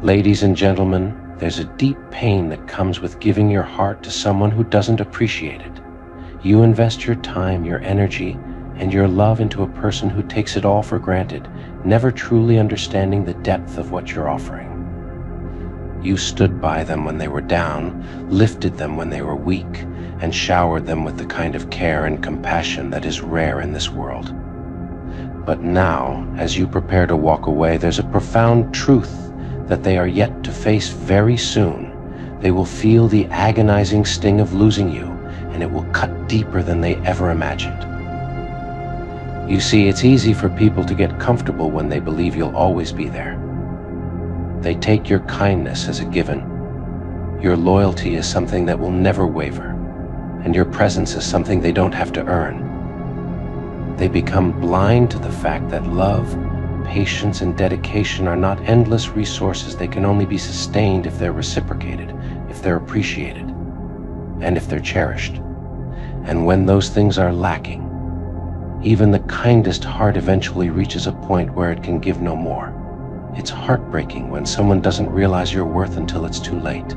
Ladies and gentlemen, there's a deep pain that comes with giving your heart to someone who doesn't appreciate it. You invest your time, your energy, and your love into a person who takes it all for granted, never truly understanding the depth of what you're offering. You stood by them when they were down, lifted them when they were weak, and showered them with the kind of care and compassion that is rare in this world. But now, as you prepare to walk away, there's a profound truth that they are yet to face very soon. They will feel the agonizing sting of losing you, and it will cut deeper than they ever imagined. You see, it's easy for people to get comfortable when they believe you'll always be there. They take your kindness as a given. Your loyalty is something that will never waver, and your presence is something they don't have to earn. They become blind to the fact that love, patience, and dedication are not endless resources. They can only be sustained if they're reciprocated, if they're appreciated, and if they're cherished. And when those things are lacking, even the kindest heart eventually reaches a point where it can give no more. It's heartbreaking when someone doesn't realize your worth until it's too late.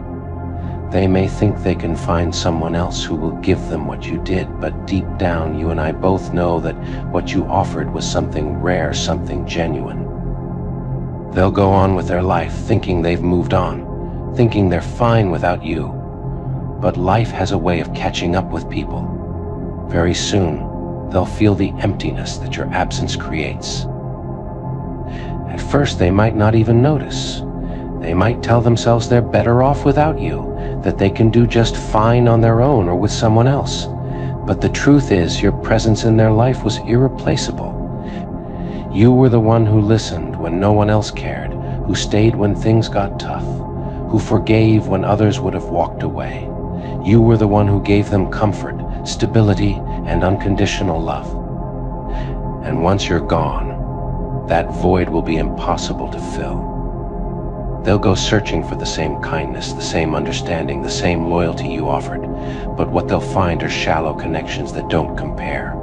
They may think they can find someone else who will give them what you did, but deep down, you and I both know that what you offered was something rare, something genuine. They'll go on with their life thinking they've moved on, thinking they're fine without you. But life has a way of catching up with people. Very soon, they'll feel the emptiness that your absence creates. At first, they might not even notice. They might tell themselves they're better off without you, that they can do just fine on their own or with someone else. But the truth is, your presence in their life was irreplaceable. You were the one who listened when no one else cared, who stayed when things got tough, who forgave when others would have walked away. You were the one who gave them comfort, stability, and unconditional love. And once you're gone, that void will be impossible to fill. They'll go searching for the same kindness, the same understanding, the same loyalty you offered, but what they'll find are shallow connections that don't compare.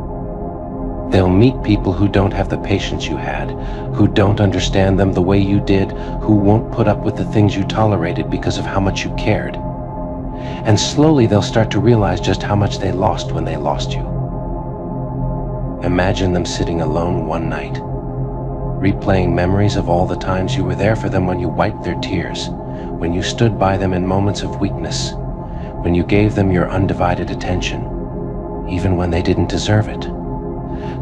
They'll meet people who don't have the patience you had, who don't understand them the way you did, who won't put up with the things you tolerated because of how much you cared. And slowly they'll start to realize just how much they lost when they lost you. Imagine them sitting alone one night, replaying memories of all the times you were there for them, when you wiped their tears, when you stood by them in moments of weakness, when you gave them your undivided attention, even when they didn't deserve it.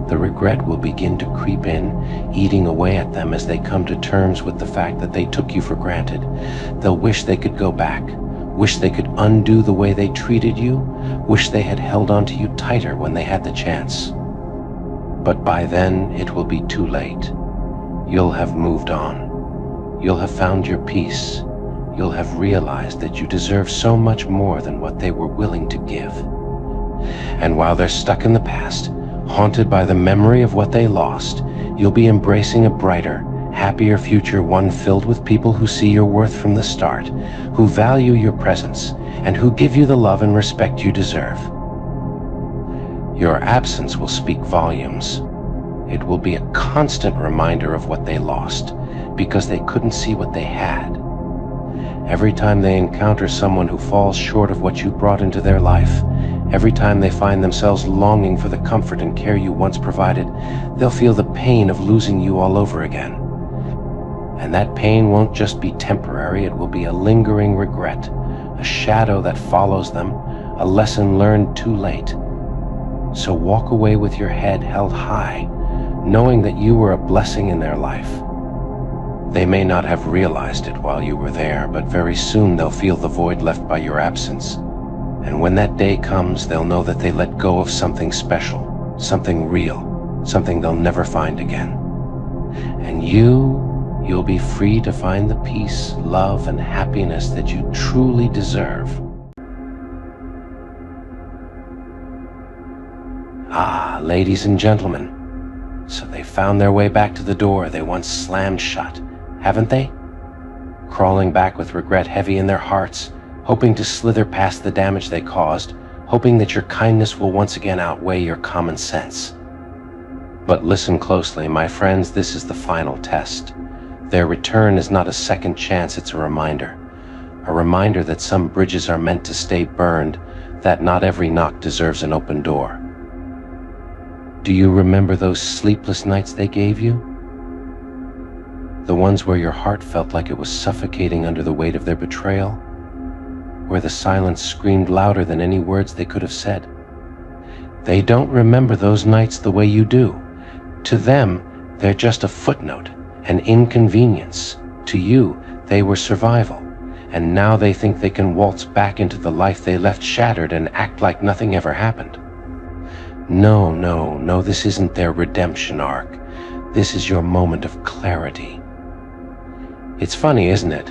The regret will begin to creep in, eating away at them as they come to terms with the fact that they took you for granted. They'll wish they could go back, wish they could undo the way they treated you, wish they had held on to you tighter when they had the chance. But by then, it will be too late. You'll have moved on. You'll have found your peace. You'll have realized that you deserve so much more than what they were willing to give. And while they're stuck in the past, haunted by the memory of what they lost, you'll be embracing a brighter, happier future, one filled with people who see your worth from the start, who value your presence, and who give you the love and respect you deserve. Your absence will speak volumes. It will be a constant reminder of what they lost, because they couldn't see what they had. Every time they encounter someone who falls short of what you brought into their life, every time they find themselves longing for the comfort and care you once provided, they'll feel the pain of losing you all over again. And that pain won't just be temporary, it will be a lingering regret, a shadow that follows them, a lesson learned too late. So walk away with your head held high, knowing that you were a blessing in their life. They may not have realized it while you were there, but very soon they'll feel the void left by your absence. And when that day comes, they'll know that they let go of something special, something real, something they'll never find again. And you'll be free to find the peace, love, and happiness that you truly deserve. Ah, ladies and gentlemen, so they found their way back to the door they once slammed shut, haven't they? Crawling back with regret heavy in their hearts, hoping to slither past the damage they caused, hoping that your kindness will once again outweigh your common sense. But listen closely, my friends, this is the final test. Their return is not a second chance, it's a reminder that some bridges are meant to stay burned, that not every knock deserves an open door. Do you remember those sleepless nights they gave you? The ones where your heart felt like it was suffocating under the weight of their betrayal? Where the silence screamed louder than any words they could have said? They don't remember those nights the way you do. To them, they're just a footnote, an inconvenience. To you, they were survival. And now they think they can waltz back into the life they left shattered and act like nothing ever happened. No, this isn't their redemption arc. This is your moment of clarity. It's funny, isn't it?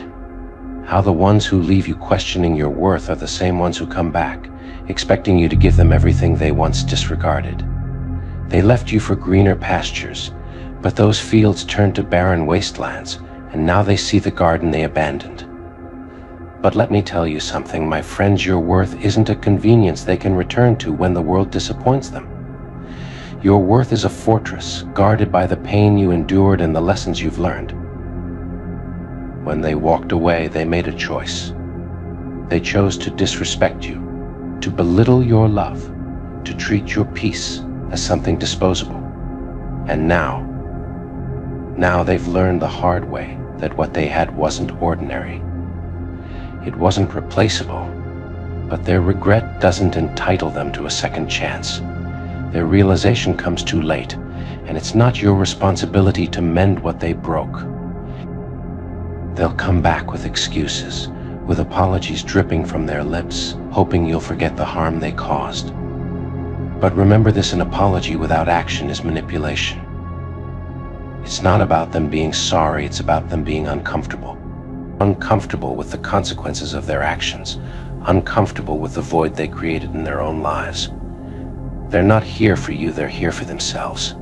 How the ones who leave you questioning your worth are the same ones who come back, expecting you to give them everything they once disregarded. They left you for greener pastures, but those fields turned to barren wastelands, and now they see the garden they abandoned. But let me tell you something, my friends, your worth isn't a convenience they can return to when the world disappoints them. Your worth is a fortress, guarded by the pain you endured and the lessons you've learned. When they walked away, they made a choice. They chose to disrespect you, to belittle your love, to treat your peace as something disposable. And now they've learned the hard way that what they had wasn't ordinary. It wasn't replaceable, but their regret doesn't entitle them to a second chance. Their realization comes too late, and it's not your responsibility to mend what they broke. They'll come back with excuses, with apologies dripping from their lips, hoping you'll forget the harm they caused. But remember this, an apology without action is manipulation. It's not about them being sorry, it's about them being uncomfortable. Uncomfortable with the consequences of their actions, uncomfortable with the void they created in their own lives. They're not here for you, they're here for themselves.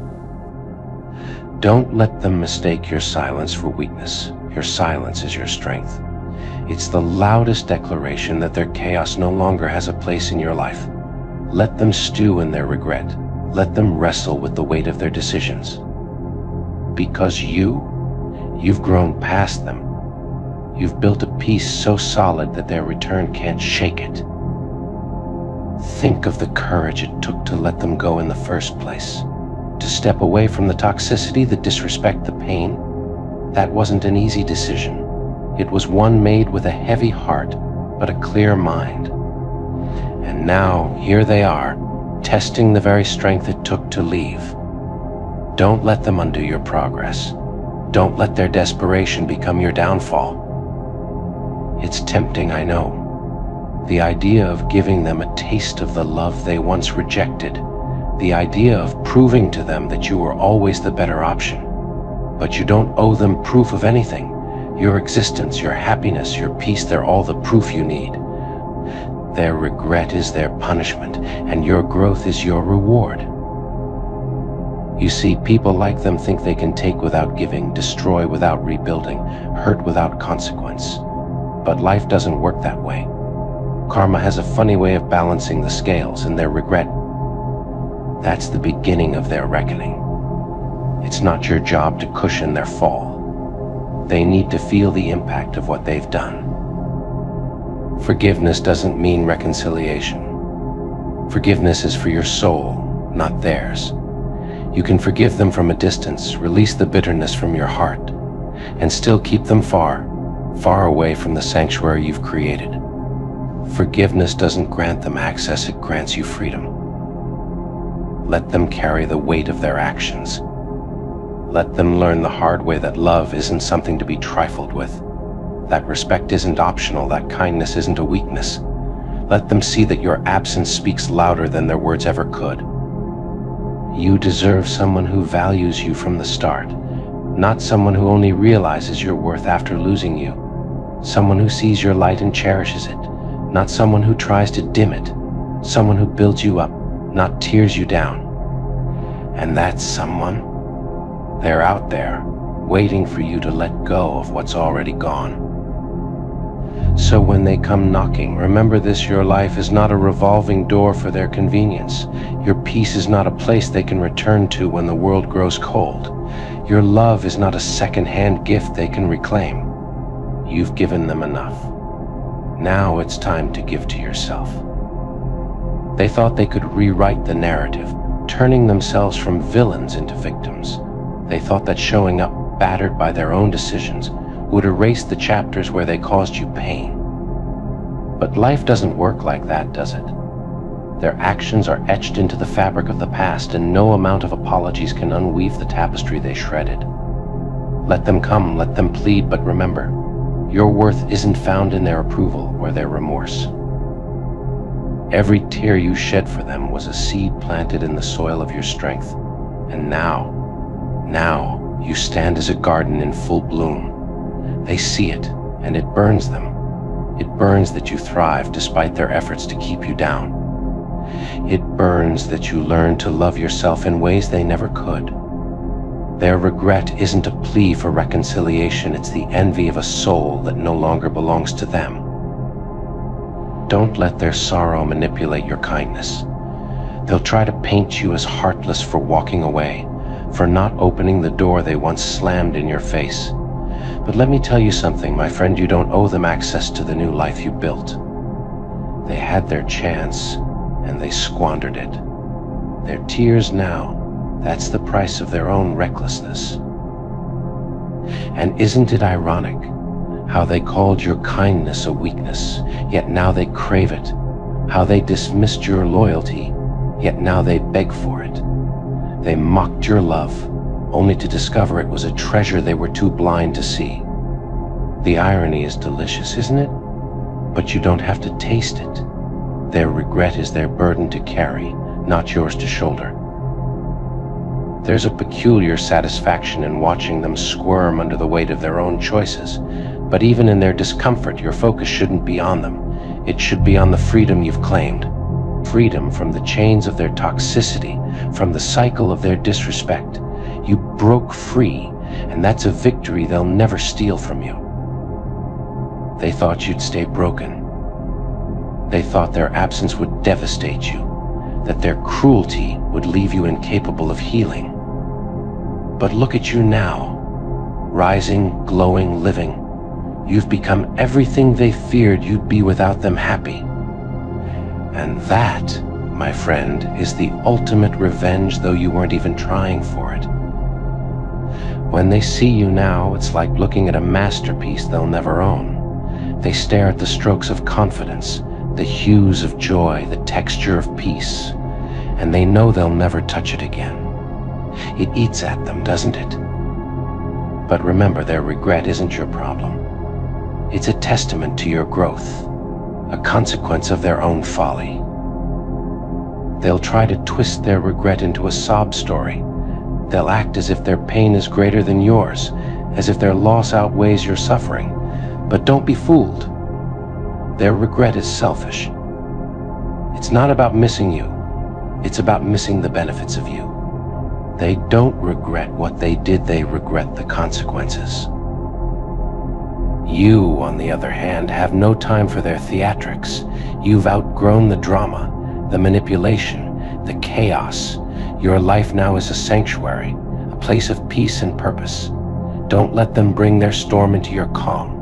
Don't let them mistake your silence for weakness. Your silence is your strength. It's the loudest declaration that their chaos no longer has a place in your life. Let them stew in their regret. Let them wrestle with the weight of their decisions. Because you've grown past them. You've built a peace so solid that their return can't shake it. Think of the courage it took to let them go in the first place. To step away from the toxicity, the disrespect, the pain. That wasn't an easy decision. It was one made with a heavy heart, but a clear mind. And now, here they are, testing the very strength it took to leave. Don't let them undo your progress. Don't let their desperation become your downfall. It's tempting, I know. The idea of giving them a taste of the love they once rejected. The idea of proving to them that you were always the better option. But you don't owe them proof of anything. Your existence, your happiness, your peace, they're all the proof you need. Their regret is their punishment, and your growth is your reward. You see, people like them think they can take without giving, destroy without rebuilding, hurt without consequence. But life doesn't work that way. Karma has a funny way of balancing the scales, and their regret, that's the beginning of their reckoning. It's not your job to cushion their fall. They need to feel the impact of what they've done. Forgiveness doesn't mean reconciliation. Forgiveness is for your soul, not theirs. You can forgive them from a distance, release the bitterness from your heart, and still keep them far away from the sanctuary you've created. Forgiveness doesn't grant them access, it grants you freedom. Let them carry the weight of their actions. Let them learn the hard way that love isn't something to be trifled with, that respect isn't optional, that kindness isn't a weakness. Let them see that your absence speaks louder than their words ever could. You deserve someone who values you from the start, not someone who only realizes your worth after losing you. Someone who sees your light and cherishes it, not someone who tries to dim it. Someone who builds you up, not tears you down. And that someone, they're out there, waiting for you to let go of what's already gone. So when they come knocking, remember this: your life is not a revolving door for their convenience. Your peace is not a place they can return to when the world grows cold. Your love is not a second-hand gift they can reclaim. You've given them enough. Now it's time to give to yourself. They thought they could rewrite the narrative, turning themselves from villains into victims. They thought that showing up battered by their own decisions would erase the chapters where they caused you pain. But life doesn't work like that, does it? Their actions are etched into the fabric of the past, and no amount of apologies can unweave the tapestry they shredded. Let them come, let them plead, but remember, your worth isn't found in their approval or their remorse. Every tear you shed for them was a seed planted in the soil of your strength. And now you stand as a garden in full bloom. They see it, and it burns them. It burns that you thrive despite their efforts to keep you down. It burns that you learn to love yourself in ways they never could. Their regret isn't a plea for reconciliation, it's the envy of a soul that no longer belongs to them. Don't let their sorrow manipulate your kindness. They'll try to paint you as heartless for walking away, for not opening the door they once slammed in your face. But let me tell you something, my friend, you don't owe them access to the new life you built. They had their chance, and they squandered it. Their tears now, that's the price of their own recklessness. And isn't it ironic how they called your kindness a weakness, yet now they crave it? How they dismissed your loyalty, yet now they beg for it. They mocked your love, only to discover it was a treasure they were too blind to see. The irony is delicious, isn't it? But you don't have to taste it. Their regret is their burden to carry, not yours to shoulder. There's a peculiar satisfaction in watching them squirm under the weight of their own choices. But even in their discomfort, your focus shouldn't be on them. It should be on the freedom you've claimed. Freedom from the chains of their toxicity, from the cycle of their disrespect. You broke free, and that's a victory they'll never steal from you. They thought you'd stay broken. They thought their absence would devastate you, that their cruelty would leave you incapable of healing. But look at you now, rising, glowing, living. You've become everything they feared you'd be without them happy. And that, my friend, is the ultimate revenge, though you weren't even trying for it. When they see you now, it's like looking at a masterpiece they'll never own. They stare at the strokes of confidence, the hues of joy, the texture of peace, and they know they'll never touch it again. It eats at them, doesn't it? But remember, their regret isn't your problem. It's a testament to your growth, a consequence of their own folly. They'll try to twist their regret into a sob story. They'll act as if their pain is greater than yours, as if their loss outweighs your suffering. But don't be fooled. Their regret is selfish. It's not about missing you. It's about missing the benefits of you. They don't regret what they did, they regret the consequences. You, on the other hand, have no time for their theatrics. You've outgrown the drama, the manipulation, the chaos. Your life now is a sanctuary, a place of peace and purpose. Don't let them bring their storm into your calm.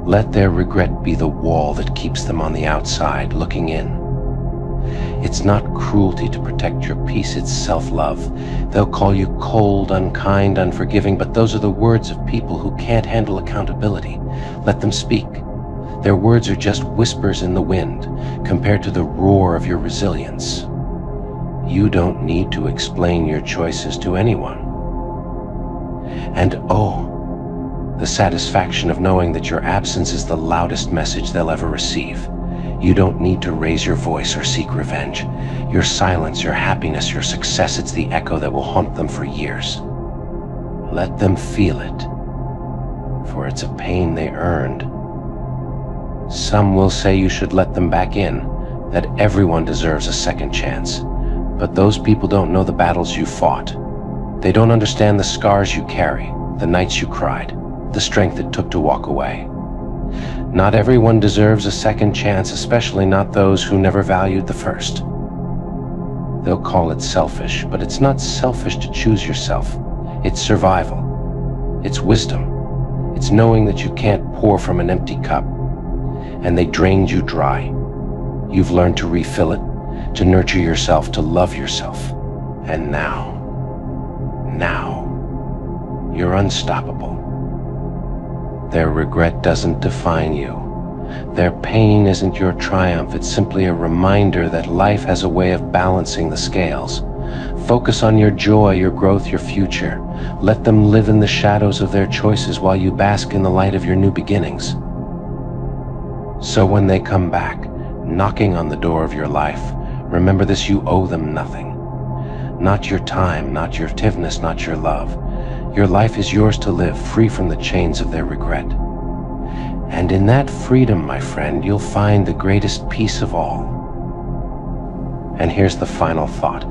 Let their regret be the wall that keeps them on the outside, looking in. It's not cruelty to protect your peace, it's self-love. They'll call you cold, unkind, unforgiving, but those are the words of people who can't handle accountability. Let them speak. Their words are just whispers in the wind, compared to the roar of your resilience. You don't need to explain your choices to anyone. And the satisfaction of knowing that your absence is the loudest message they'll ever receive. You don't need to raise your voice or seek revenge. Your silence, your happiness, your success, it's the echo that will haunt them for years. Let them feel it, for it's a pain they earned. Some will say you should let them back in, that everyone deserves a second chance. But those people don't know the battles you fought. They don't understand the scars you carry, the nights you cried, the strength it took to walk away. Not everyone deserves a second chance, especially not those who never valued the first. They'll call it selfish, but it's not selfish to choose yourself. It's survival. It's wisdom. It's knowing that you can't pour from an empty cup. And they drained you dry. You've learned to refill it, to nurture yourself, to love yourself. And now, you're unstoppable. Their regret doesn't define you. Their pain isn't your triumph. It's simply a reminder that life has a way of balancing the scales. Focus on your joy, your growth, your future. Let them live in the shadows of their choices while you bask in the light of your new beginnings. So when they come back, knocking on the door of your life, remember this: you owe them nothing. Not your time, not your forgiveness, not your love. Your life is yours to live, free from the chains of their regret. And in that freedom, my friend, you'll find the greatest peace of all. And here's the final thought.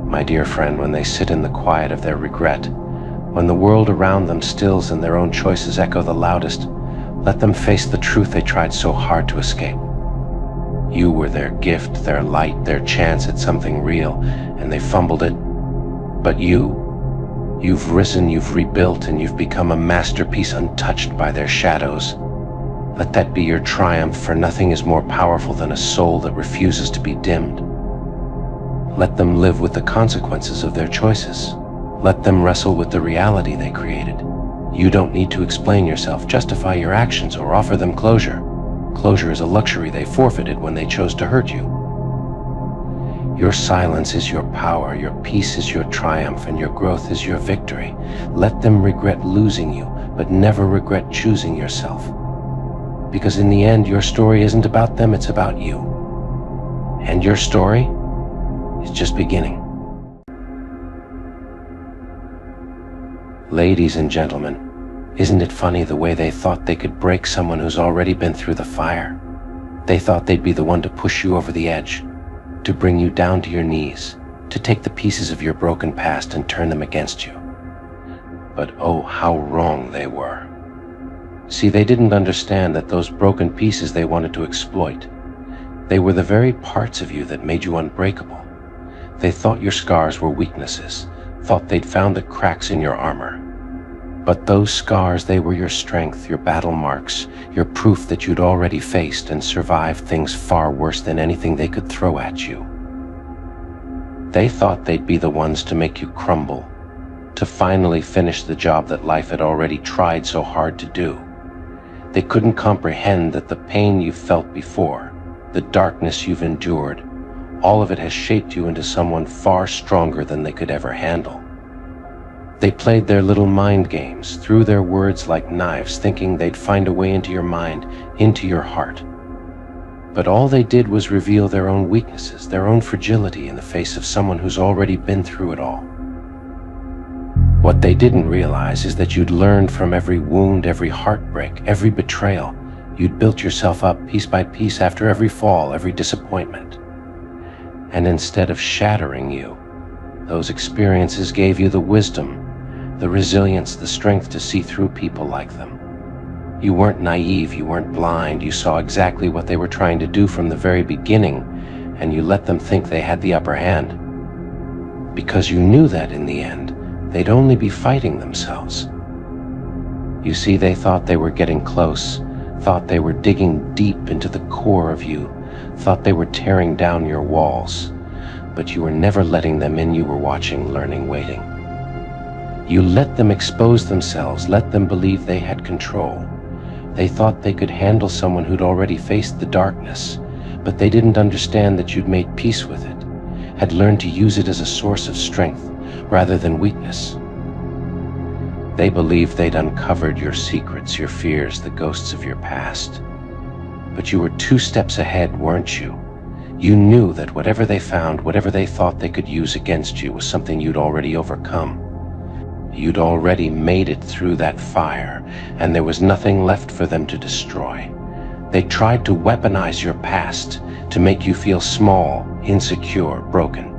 My dear friend, when they sit in the quiet of their regret, when the world around them stills and their own choices echo the loudest, let them face the truth they tried so hard to escape. You were their gift, their light, their chance at something real, and they fumbled it. But you've risen, you've rebuilt, and you've become a masterpiece untouched by their shadows. Let that be your triumph, for nothing is more powerful than a soul that refuses to be dimmed. Let them live with the consequences of their choices. Let them wrestle with the reality they created. You don't need to explain yourself, justify your actions, or offer them closure. Closure is a luxury they forfeited when they chose to hurt you. Your silence is your power, your peace is your triumph, and your growth is your victory. Let them regret losing you, but never regret choosing yourself. Because in the end, your story isn't about them, it's about you. And your story is just beginning. Ladies and gentlemen, isn't it funny the way they thought they could break someone who's already been through the fire? They thought they'd be the one to push you over the edge, to bring you down to your knees, to take the pieces of your broken past and turn them against you. But oh, how wrong they were. See, they didn't understand that those broken pieces they wanted to exploit. They were the very parts of you that made you unbreakable. They thought your scars were weaknesses, thought they'd found the cracks in your armor. But those scars, they were your strength, your battle marks, your proof that you'd already faced and survived things far worse than anything they could throw at you. They thought they'd be the ones to make you crumble, to finally finish the job that life had already tried so hard to do. They couldn't comprehend that the pain you've felt before, the darkness you've endured, all of it has shaped you into someone far stronger than they could ever handle. They played their little mind games, threw their words like knives, thinking they'd find a way into your mind, into your heart. But all they did was reveal their own weaknesses, their own fragility in the face of someone who's already been through it all. What they didn't realize is that you'd learned from every wound, every heartbreak, every betrayal. You'd built yourself up piece by piece after every fall, every disappointment. And instead of shattering you, those experiences gave you the wisdom, the resilience, the strength to see through people like them. You weren't naive, you weren't blind, you saw exactly what they were trying to do from the very beginning, and you let them think they had the upper hand. Because you knew that in the end, they'd only be fighting themselves. You see, they thought they were getting close, thought they were digging deep into the core of you, thought they were tearing down your walls. But you were never letting them in. You were watching, learning, waiting. You let them expose themselves, let them believe they had control. They thought they could handle someone who'd already faced the darkness, but they didn't understand that you'd made peace with it, had learned to use it as a source of strength rather than weakness. They believed they'd uncovered your secrets, your fears, the ghosts of your past. But you were 2 steps ahead, weren't you? You knew that whatever they found, whatever they thought they could use against you, was something you'd already overcome. You'd already made it through that fire, and there was nothing left for them to destroy. They tried to weaponize your past, to make you feel small, insecure, broken.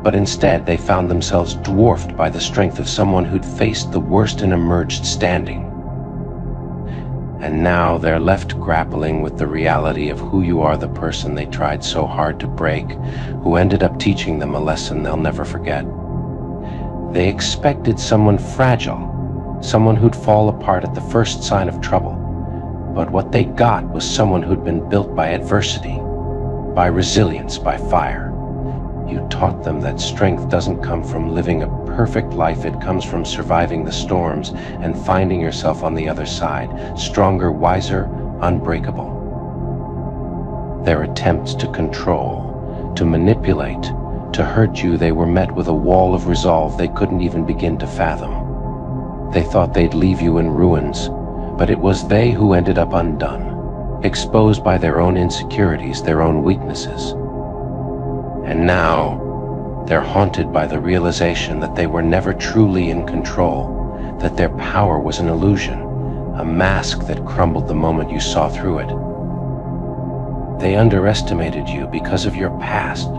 But instead, they found themselves dwarfed by the strength of someone who'd faced the worst and emerged standing. And now they're left grappling with the reality of who you are, the person they tried so hard to break, who ended up teaching them a lesson they'll never forget. They expected someone fragile, someone who'd fall apart at the first sign of trouble. But what they got was someone who'd been built by adversity, by resilience, by fire. You taught them that strength doesn't come from living a perfect life, it comes from surviving the storms and finding yourself on the other side, stronger, wiser, unbreakable. Their attempts to control, to manipulate, to hurt you, they were met with a wall of resolve they couldn't even begin to fathom. They thought they'd leave you in ruins, but it was they who ended up undone, exposed by their own insecurities, their own weaknesses. And now, they're haunted by the realization that they were never truly in control, that their power was an illusion, a mask that crumbled the moment you saw through it. They underestimated you because of your past,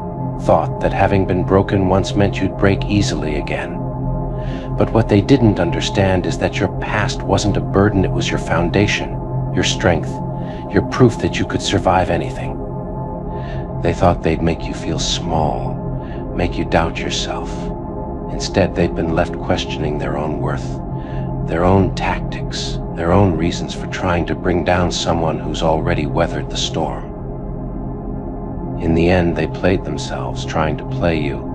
thought that having been broken once meant you'd break easily again. But what they didn't understand is that your past wasn't a burden, it was your foundation, your strength, your proof that you could survive anything. They thought they'd make you feel small, make you doubt yourself. Instead, they've been left questioning their own worth, their own tactics, their own reasons for trying to bring down someone who's already weathered the storm. In the end, they played themselves, trying to play you.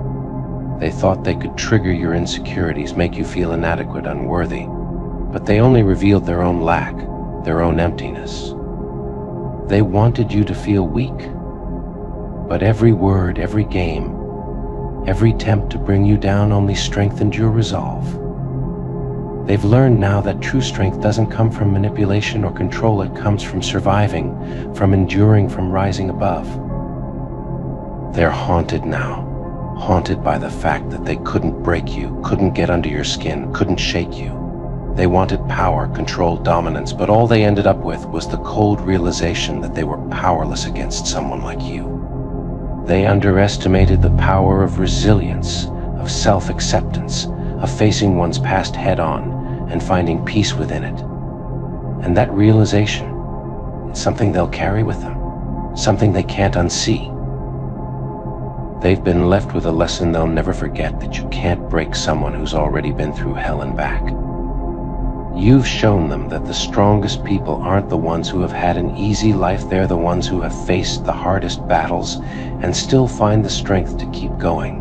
They thought they could trigger your insecurities, make you feel inadequate, unworthy, but they only revealed their own lack, their own emptiness. They wanted you to feel weak. But every word, every game, every attempt to bring you down only strengthened your resolve. They've learned now that true strength doesn't come from manipulation or control, it comes from surviving, from enduring, from rising above. They're haunted now, haunted by the fact that they couldn't break you, couldn't get under your skin, couldn't shake you. They wanted power, control, dominance, but all they ended up with was the cold realization that they were powerless against someone like you. They underestimated the power of resilience, of self-acceptance, of facing one's past head-on and finding peace within it. And that realization is something they'll carry with them, something they can't unsee. They've been left with a lesson they'll never forget, that you can't break someone who's already been through hell and back. You've shown them that the strongest people aren't the ones who have had an easy life, they're the ones who have faced the hardest battles and still find the strength to keep going.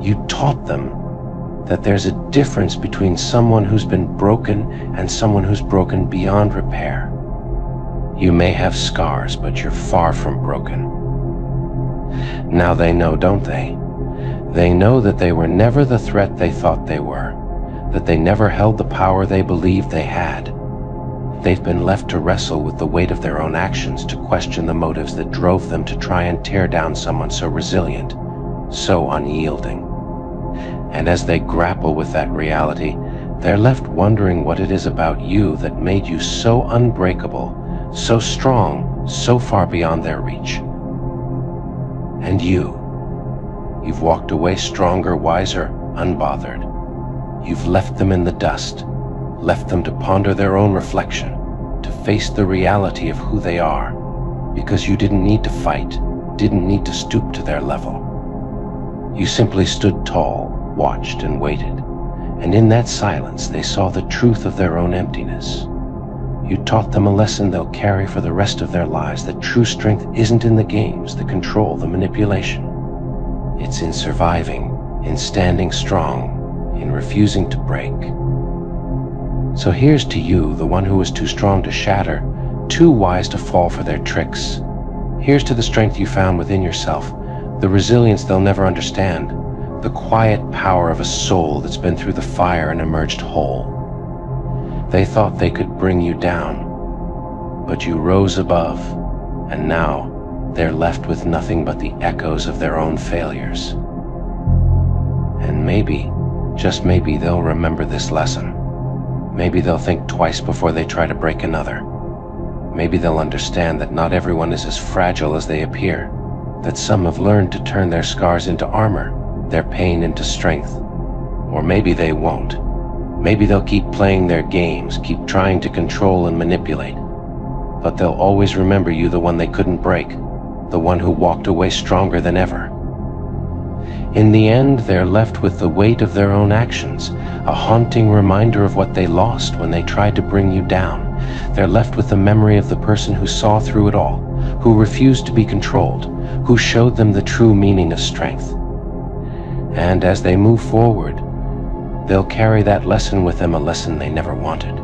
You taught them that there's a difference between someone who's been broken and someone who's broken beyond repair. You may have scars, but you're far from broken. Now they know, don't they? They know that they were never the threat they thought they were, that they never held the power they believed they had. They've been left to wrestle with the weight of their own actions, to question the motives that drove them to try and tear down someone so resilient, so unyielding. And as they grapple with that reality, they're left wondering what it is about you that made you so unbreakable, so strong, so far beyond their reach. And you've walked away stronger, wiser, unbothered. You've left them in the dust, left them to ponder their own reflection, to face the reality of who they are, because you didn't need to fight, didn't need to stoop to their level. You simply stood tall, watched and waited, and in that silence they saw the truth of their own emptiness. You taught them a lesson they'll carry for the rest of their lives, that true strength isn't in the games, the control, the manipulation. It's in surviving, in standing strong, in refusing to break. So here's to you, the one who was too strong to shatter, too wise to fall for their tricks. Here's to the strength you found within yourself, the resilience they'll never understand, the quiet power of a soul that's been through the fire and emerged whole. They thought they could bring you down, but you rose above, and now they're left with nothing but the echoes of their own failures. And maybe, just maybe, they'll remember this lesson. Maybe they'll think twice before they try to break another. Maybe they'll understand that not everyone is as fragile as they appear, that some have learned to turn their scars into armor, their pain into strength. Or maybe they won't. Maybe they'll keep playing their games, keep trying to control and manipulate. But they'll always remember you, the one they couldn't break, the one who walked away stronger than ever. In the end, they're left with the weight of their own actions, a haunting reminder of what they lost when they tried to bring you down. They're left with the memory of the person who saw through it all, who refused to be controlled, who showed them the true meaning of strength. And as they move forward, they'll carry that lesson with them, a lesson they never wanted,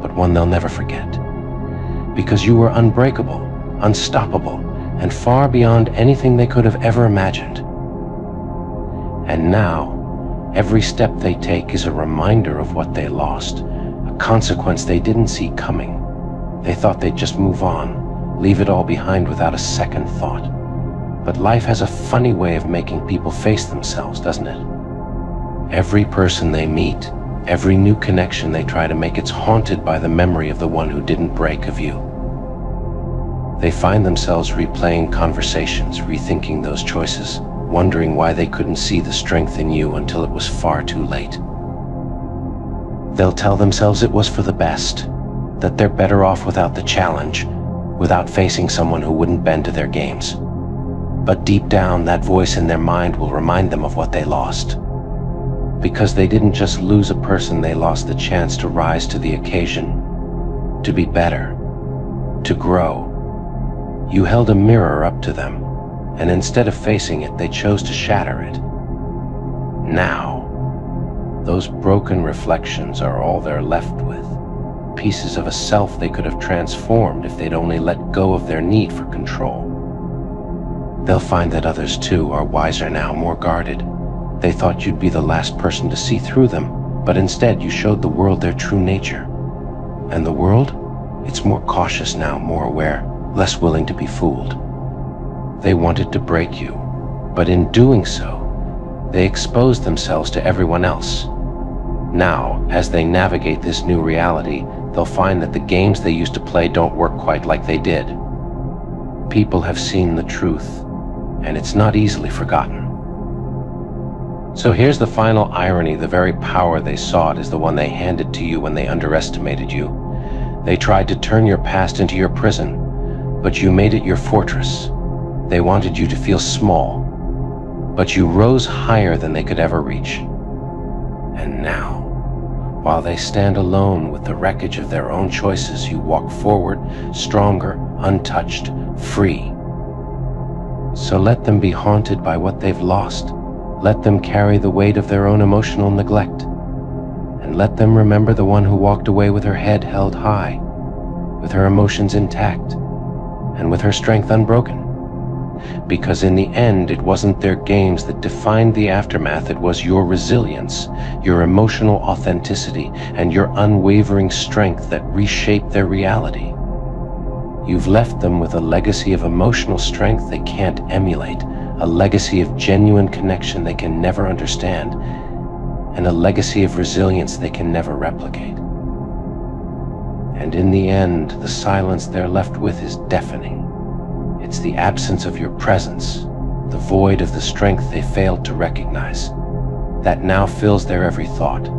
but one they'll never forget. Because you were unbreakable, unstoppable, and far beyond anything they could have ever imagined. And now, every step they take is a reminder of what they lost, a consequence they didn't see coming. They thought they'd just move on, leave it all behind without a second thought. But life has a funny way of making people face themselves, doesn't it? Every person they meet, every new connection they try to make, it's haunted by the memory of the one who didn't break of you. They find themselves replaying conversations, rethinking those choices, wondering why they couldn't see the strength in you until it was far too late. They'll tell themselves it was for the best, that they're better off without the challenge, without facing someone who wouldn't bend to their games. But deep down, that voice in their mind will remind them of what they lost. Because they didn't just lose a person, they lost the chance to rise to the occasion, to be better, to grow. You held a mirror up to them, and instead of facing it, they chose to shatter it. Now, those broken reflections are all they're left with, pieces of a self they could have transformed if they'd only let go of their need for control. They'll find that others too are wiser now, more guarded. They thought you'd be the last person to see through them, but instead you showed the world their true nature. And the world? It's more cautious now, more aware, less willing to be fooled. They wanted to break you, but in doing so, they exposed themselves to everyone else. Now, as they navigate this new reality, they'll find that the games they used to play don't work quite like they did. People have seen the truth, and it's not easily forgotten. So here's the final irony: the very power they sought is the one they handed to you when they underestimated you. They tried to turn your past into your prison, but you made it your fortress. They wanted you to feel small, but you rose higher than they could ever reach. And now, while they stand alone with the wreckage of their own choices, you walk forward, stronger, untouched, free. So let them be haunted by what they've lost. Let them carry the weight of their own emotional neglect. And let them remember the one who walked away with her head held high, with her emotions intact, and with her strength unbroken. Because in the end, it wasn't their games that defined the aftermath, it was your resilience, your emotional authenticity, and your unwavering strength that reshaped their reality. You've left them with a legacy of emotional strength they can't emulate, a legacy of genuine connection they can never understand, and a legacy of resilience they can never replicate. And in the end, the silence they're left with is deafening. It's the absence of your presence, the void of the strength they failed to recognize, that now fills their every thought.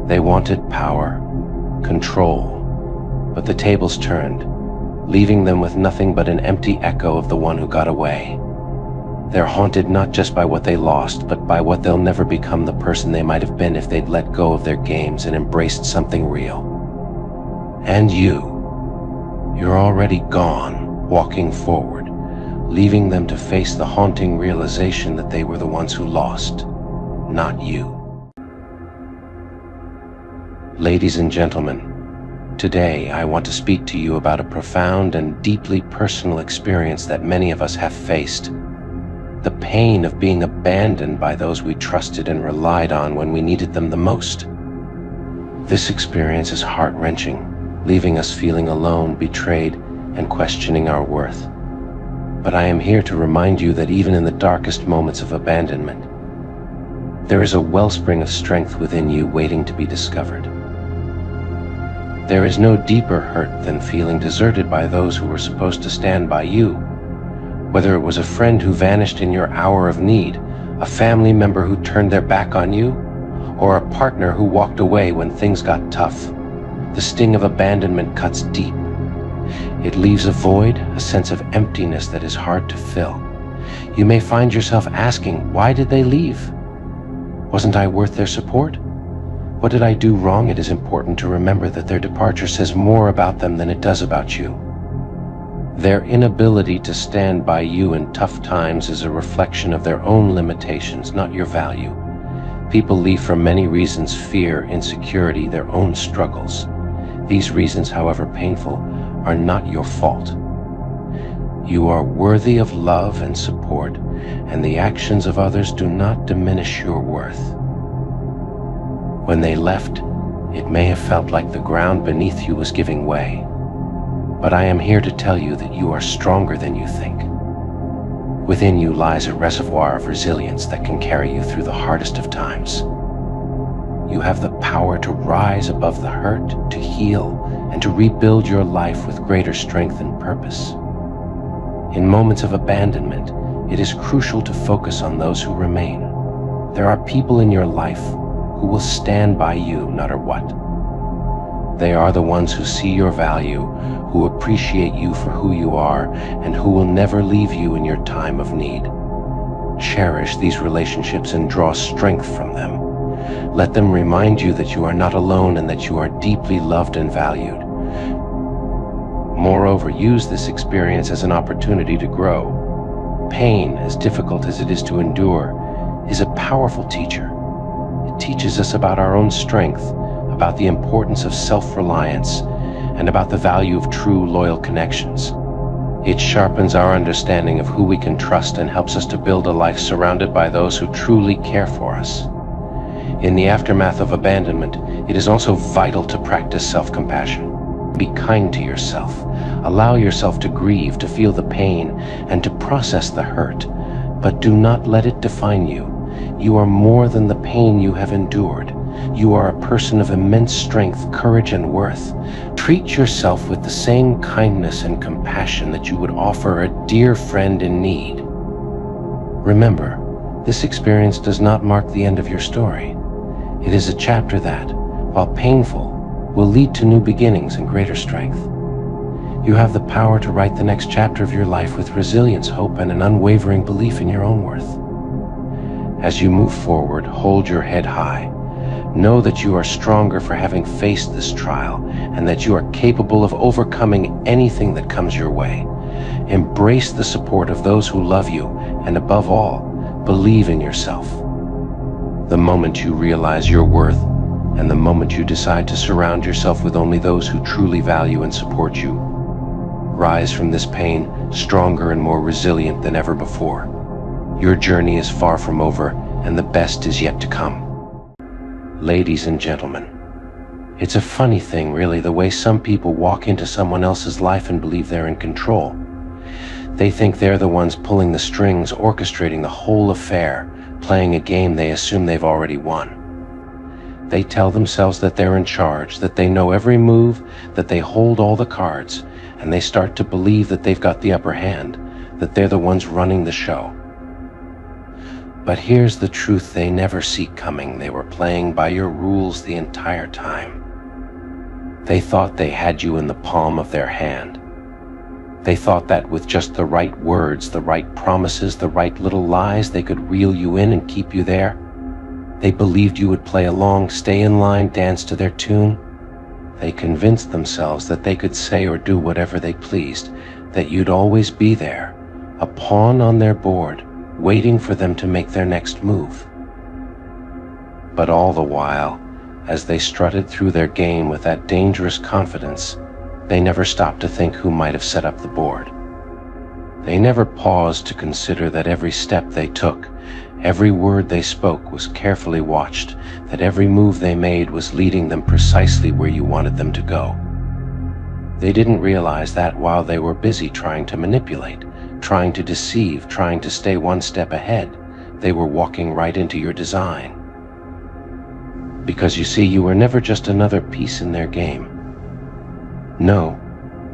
They wanted power, control, but the tables turned, leaving them with nothing but an empty echo of the one who got away. They're haunted not just by what they lost, but by what they'll never become, the person they might have been if they'd let go of their games and embraced something real. And you're already gone, walking forward, leaving them to face the haunting realization that they were the ones who lost, not you. Ladies and gentlemen, today I want to speak to you about a profound and deeply personal experience that many of us have faced. The pain of being abandoned by those we trusted and relied on when we needed them the most. This experience is heart-wrenching, leaving us feeling alone, betrayed, and questioning our worth. But I am here to remind you that even in the darkest moments of abandonment, there is a wellspring of strength within you waiting to be discovered. There is no deeper hurt than feeling deserted by those who were supposed to stand by you. Whether it was a friend who vanished in your hour of need, a family member who turned their back on you, or a partner who walked away when things got tough, the sting of abandonment cuts deep. It leaves a void, a sense of emptiness that is hard to fill. You may find yourself asking, why did they leave? Wasn't I worth their support? What did I do wrong? It is important to remember that their departure says more about them than it does about you. Their inability to stand by you in tough times is a reflection of their own limitations, not your value. People leave for many reasons: fear, insecurity, their own struggles. These reasons, however painful, are not your fault. You are worthy of love and support, and the actions of others do not diminish your worth. When they left, it may have felt like the ground beneath you was giving way. But I am here to tell you that you are stronger than you think. Within you lies a reservoir of resilience that can carry you through the hardest of times. You have the power to rise above the hurt, to heal, and to rebuild your life with greater strength and purpose. In moments of abandonment, it is crucial to focus on those who remain. There are people in your life who will stand by you no matter what. They are the ones who see your value, who appreciate you for who you are, and who will never leave you in your time of need. Cherish these relationships and draw strength from them. Let them remind you that you are not alone and that you are deeply loved and valued. Moreover, use this experience as an opportunity to grow. Pain, as difficult as it is to endure, is a powerful teacher. It teaches us about our own strength, about the importance of self-reliance, and about the value of true, loyal connections. It sharpens our understanding of who we can trust and helps us to build a life surrounded by those who truly care for us. In the aftermath of abandonment, it is also vital to practice self-compassion. Be kind to yourself. Allow yourself to grieve, to feel the pain, and to process the hurt. But do not let it define you. You are more than the pain you have endured. You are a person of immense strength, courage, and worth. Treat yourself with the same kindness and compassion that you would offer a dear friend in need. Remember, this experience does not mark the end of your story. It is a chapter that, while painful, will lead to new beginnings and greater strength. You have the power to write the next chapter of your life with resilience, hope, and an unwavering belief in your own worth. As you move forward, hold your head high. Know that you are stronger for having faced this trial, and that you are capable of overcoming anything that comes your way. Embrace the support of those who love you, and above all, believe in yourself. The moment you realize your worth, and the moment you decide to surround yourself with only those who truly value and support you, rise from this pain stronger and more resilient than ever before. Your journey is far from over, and the best is yet to come. Ladies and gentlemen, it's a funny thing, really, the way some people walk into someone else's life and believe they're in control. They think they're the ones pulling the strings, orchestrating the whole affair, playing a game they assume they've already won. They tell themselves that they're in charge, that they know every move, that they hold all the cards, and they start to believe that they've got the upper hand, that they're the ones running the show. But here's the truth they never see coming. They were playing by your rules the entire time. They thought they had you in the palm of their hand. They thought that with just the right words, the right promises, the right little lies, they could reel you in and keep you there. They believed you would play along, stay in line, dance to their tune. They convinced themselves that they could say or do whatever they pleased, that you'd always be there, a pawn on their board, waiting for them to make their next move. But all the while, as they strutted through their game with that dangerous confidence, they never stopped to think who might have set up the board. They never paused to consider that every step they took, every word they spoke was carefully watched, that every move they made was leading them precisely where you wanted them to go. They didn't realize that while they were busy trying to manipulate, trying to deceive, trying to stay one step ahead, they were walking right into your design. Because you see, you were never just another piece in their game. No,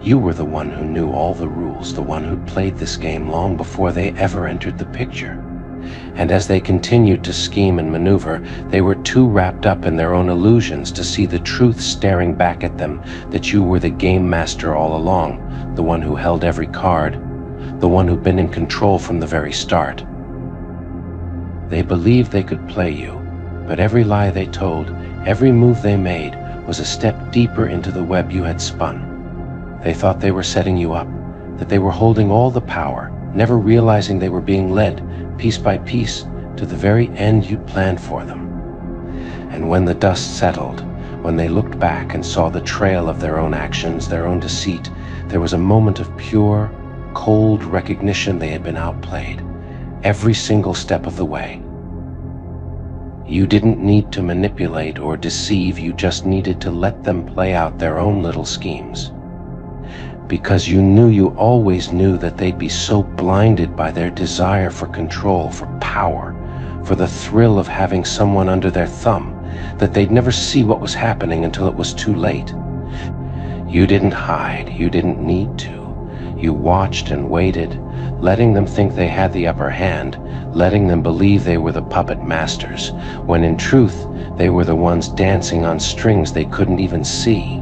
you were the one who knew all the rules, the one who played this game long before they ever entered the picture. And as they continued to scheme and maneuver, they were too wrapped up in their own illusions to see the truth staring back at them, that you were the game master all along, the one who held every card, the one who'd been in control from the very start. They believed they could play you, but every lie they told, every move they made, was a step deeper into the web you had spun. They thought they were setting you up, that they were holding all the power, never realizing they were being led, piece by piece, to the very end you'd planned for them. And when the dust settled, when they looked back and saw the trail of their own actions, their own deceit, there was a moment of pure, cold recognition they had been outplayed, every single step of the way. You didn't need to manipulate or deceive, you just needed to let them play out their own little schemes. Because you always knew that they'd be so blinded by their desire for control, for power, for the thrill of having someone under their thumb, that they'd never see what was happening until it was too late. You didn't hide, you didn't need to. You watched and waited, letting them think they had the upper hand, letting them believe they were the puppet masters, when in truth they were the ones dancing on strings they couldn't even see.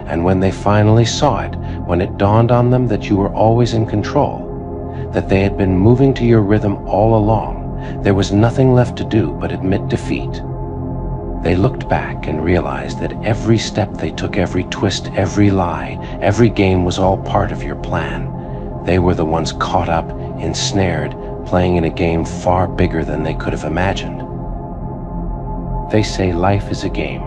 And when they finally saw it, when it dawned on them that you were always in control, that they had been moving to your rhythm all along, there was nothing left to do but admit defeat. They looked back and realized that every step they took, every twist, every lie, every game was all part of your plan. They were the ones caught up, ensnared, playing in a game far bigger than they could have imagined. They say life is a game.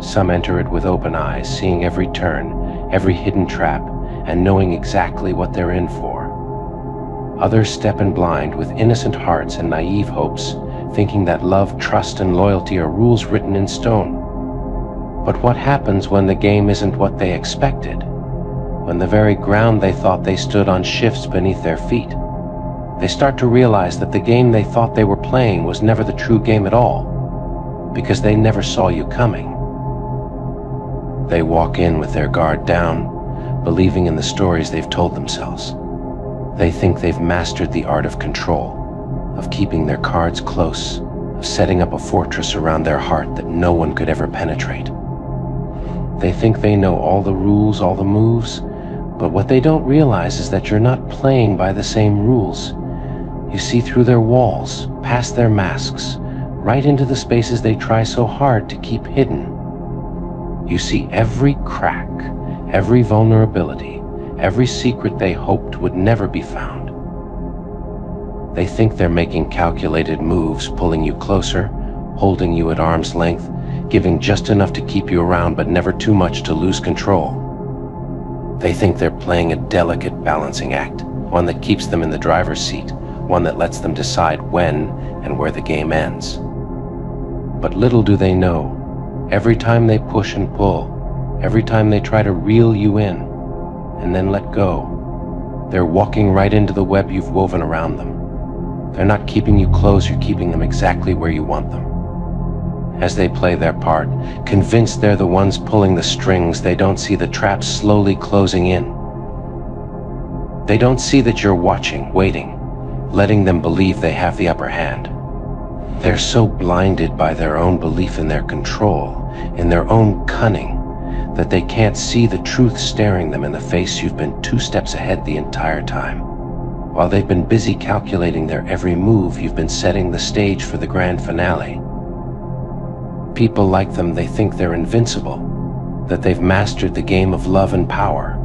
Some enter it with open eyes, seeing every turn, every hidden trap, and knowing exactly what they're in for. Others step in blind with innocent hearts and naive hopes, thinking that love, trust, and loyalty are rules written in stone. But what happens when the game isn't what they expected? When the very ground they thought they stood on shifts beneath their feet? They start to realize that the game they thought they were playing was never the true game at all, because they never saw you coming. They walk in with their guard down, believing in the stories they've told themselves. They think they've mastered the art of control, of keeping their cards close, of setting up a fortress around their heart that no one could ever penetrate. They think they know all the rules, all the moves, but what they don't realize is that you're not playing by the same rules. You see through their walls, past their masks, right into the spaces they try so hard to keep hidden. You see every crack, every vulnerability, every secret they hoped would never be found. They think they're making calculated moves, pulling you closer, holding you at arm's length, giving just enough to keep you around but never too much to lose control. They think they're playing a delicate balancing act, one that keeps them in the driver's seat, one that lets them decide when and where the game ends. But little do they know, every time they push and pull, every time they try to reel you in and then let go, they're walking right into the web you've woven around them. They're not keeping you close, you're keeping them exactly where you want them. As they play their part, convinced they're the ones pulling the strings, they don't see the traps slowly closing in. They don't see that you're watching, waiting, letting them believe they have the upper hand. They're so blinded by their own belief in their control, in their own cunning, that they can't see the truth staring them in the face. You've been 2 steps ahead the entire time. While they've been busy calculating their every move, you've been setting the stage for the grand finale. People like them, they think they're invincible, that they've mastered the game of love and power,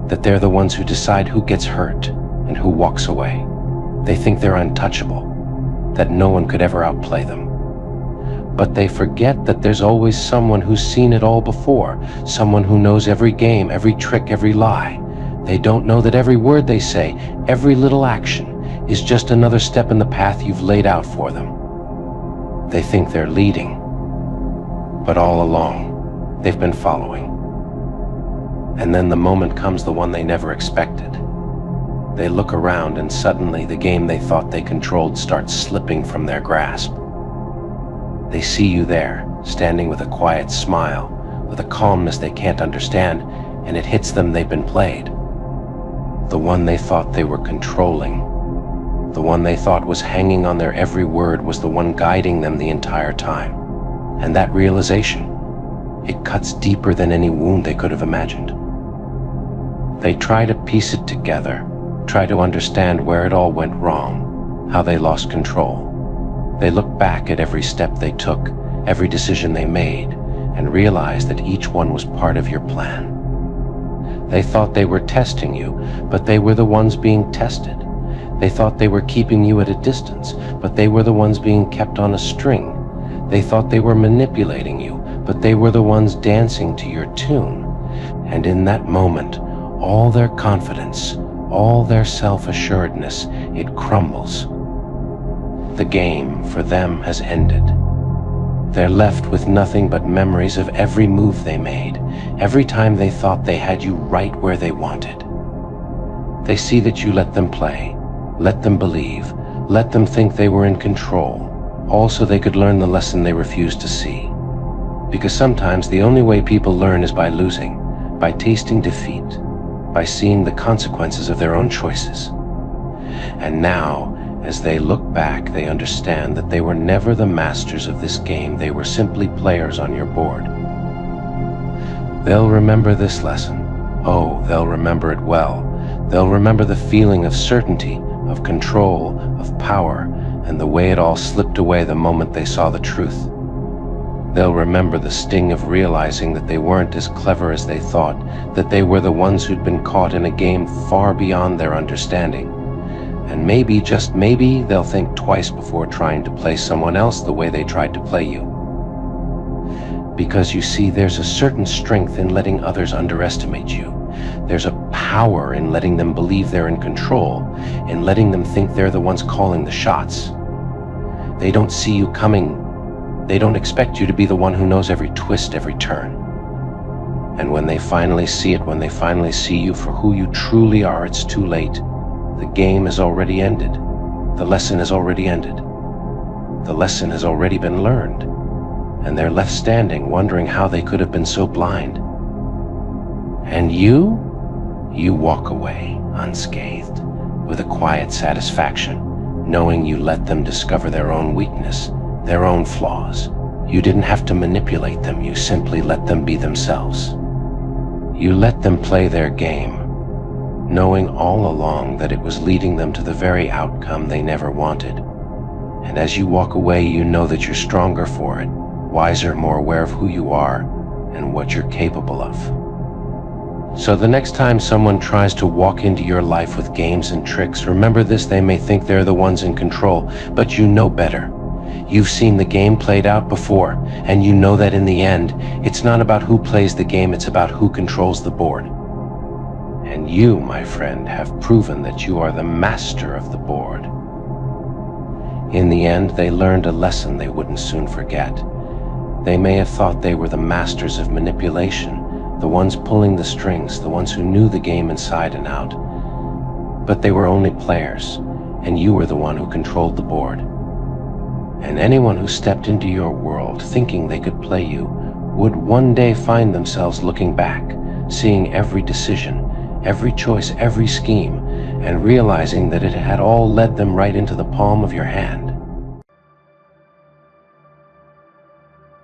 that they're the ones who decide who gets hurt and who walks away. They think they're untouchable, that no one could ever outplay them. But they forget that there's always someone who's seen it all before, someone who knows every game, every trick, every lie. They don't know that every word they say, every little action, is just another step in the path you've laid out for them. They think they're leading, but all along, they've been following. And then the moment comes, the one they never expected. They look around and suddenly the game they thought they controlled starts slipping from their grasp. They see you there, standing with a quiet smile, with a calmness they can't understand, and it hits them they've been played. The one they thought they were controlling, the one they thought was hanging on their every word, was the one guiding them the entire time. And that realization, it cuts deeper than any wound they could have imagined. They try to piece it together, try to understand where it all went wrong, how they lost control. They look back at every step they took, every decision they made, and realize that each one was part of your plan. They thought they were testing you, but they were the ones being tested. They thought they were keeping you at a distance, but they were the ones being kept on a string. They thought they were manipulating you, but they were the ones dancing to your tune. And in that moment, all their confidence, all their self-assuredness, it crumbles. The game for them has ended. They're left with nothing but memories of every move they made, every time they thought they had you right where they wanted. They see that you let them play, let them believe, let them think they were in control, all so they could learn the lesson they refused to see. Because sometimes the only way people learn is by losing, by tasting defeat, by seeing the consequences of their own choices. And now, as they look back, they understand that they were never the masters of this game. They were simply players on your board. They'll remember this lesson. Oh, they'll remember it well. They'll remember the feeling of certainty, of control, of power, and the way it all slipped away the moment they saw the truth. They'll remember the sting of realizing that they weren't as clever as they thought, that they were the ones who'd been caught in a game far beyond their understanding. And maybe, just maybe, they'll think twice before trying to play someone else the way they tried to play you. Because you see, there's a certain strength in letting others underestimate you. There's a power in letting them believe they're in control, in letting them think they're the ones calling the shots. They don't see you coming. They don't expect you to be the one who knows every twist, every turn. And when they finally see it, when they finally see you for who you truly are, it's too late. The game has already ended. The lesson has already ended. The lesson has already been learned. And they're left standing, wondering how they could have been so blind. And you walk away unscathed, with a quiet satisfaction, knowing you let them discover their own weakness, their own flaws. You didn't have to manipulate them, you simply let them be themselves. You let them play their game, knowing all along that it was leading them to the very outcome they never wanted. And as you walk away, you know that you're stronger for it, wiser, more aware of who you are and what you're capable of. So the next time someone tries to walk into your life with games and tricks, remember this: they may think they're the ones in control, but you know better. You've seen the game played out before, and you know that in the end, it's not about who plays the game, it's about who controls the board. And you, my friend, have proven that you are the master of the board. In the end, they learned a lesson they wouldn't soon forget. They may have thought they were the masters of manipulation, the ones pulling the strings, the ones who knew the game inside and out. But they were only players, and you were the one who controlled the board. And anyone who stepped into your world thinking they could play you would one day find themselves looking back, seeing every decision, every choice, every scheme, and realizing that it had all led them right into the palm of your hand.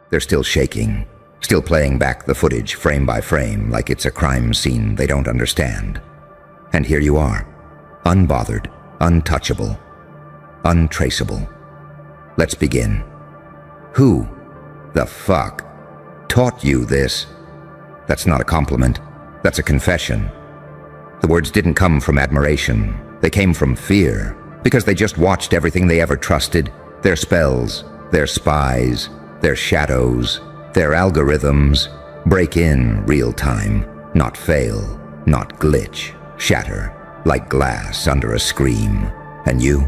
They're still shaking, still playing back the footage frame by frame like it's a crime scene they don't understand. And here you are, unbothered, untouchable, untraceable. Let's begin. Who the fuck taught you this? That's not a compliment. That's a confession. The words didn't come from admiration. They came from fear, because they just watched everything they ever trusted, their spells, their spies, their shadows, their algorithms, break in real time, not fail, not glitch, shatter, like glass under a scream. And you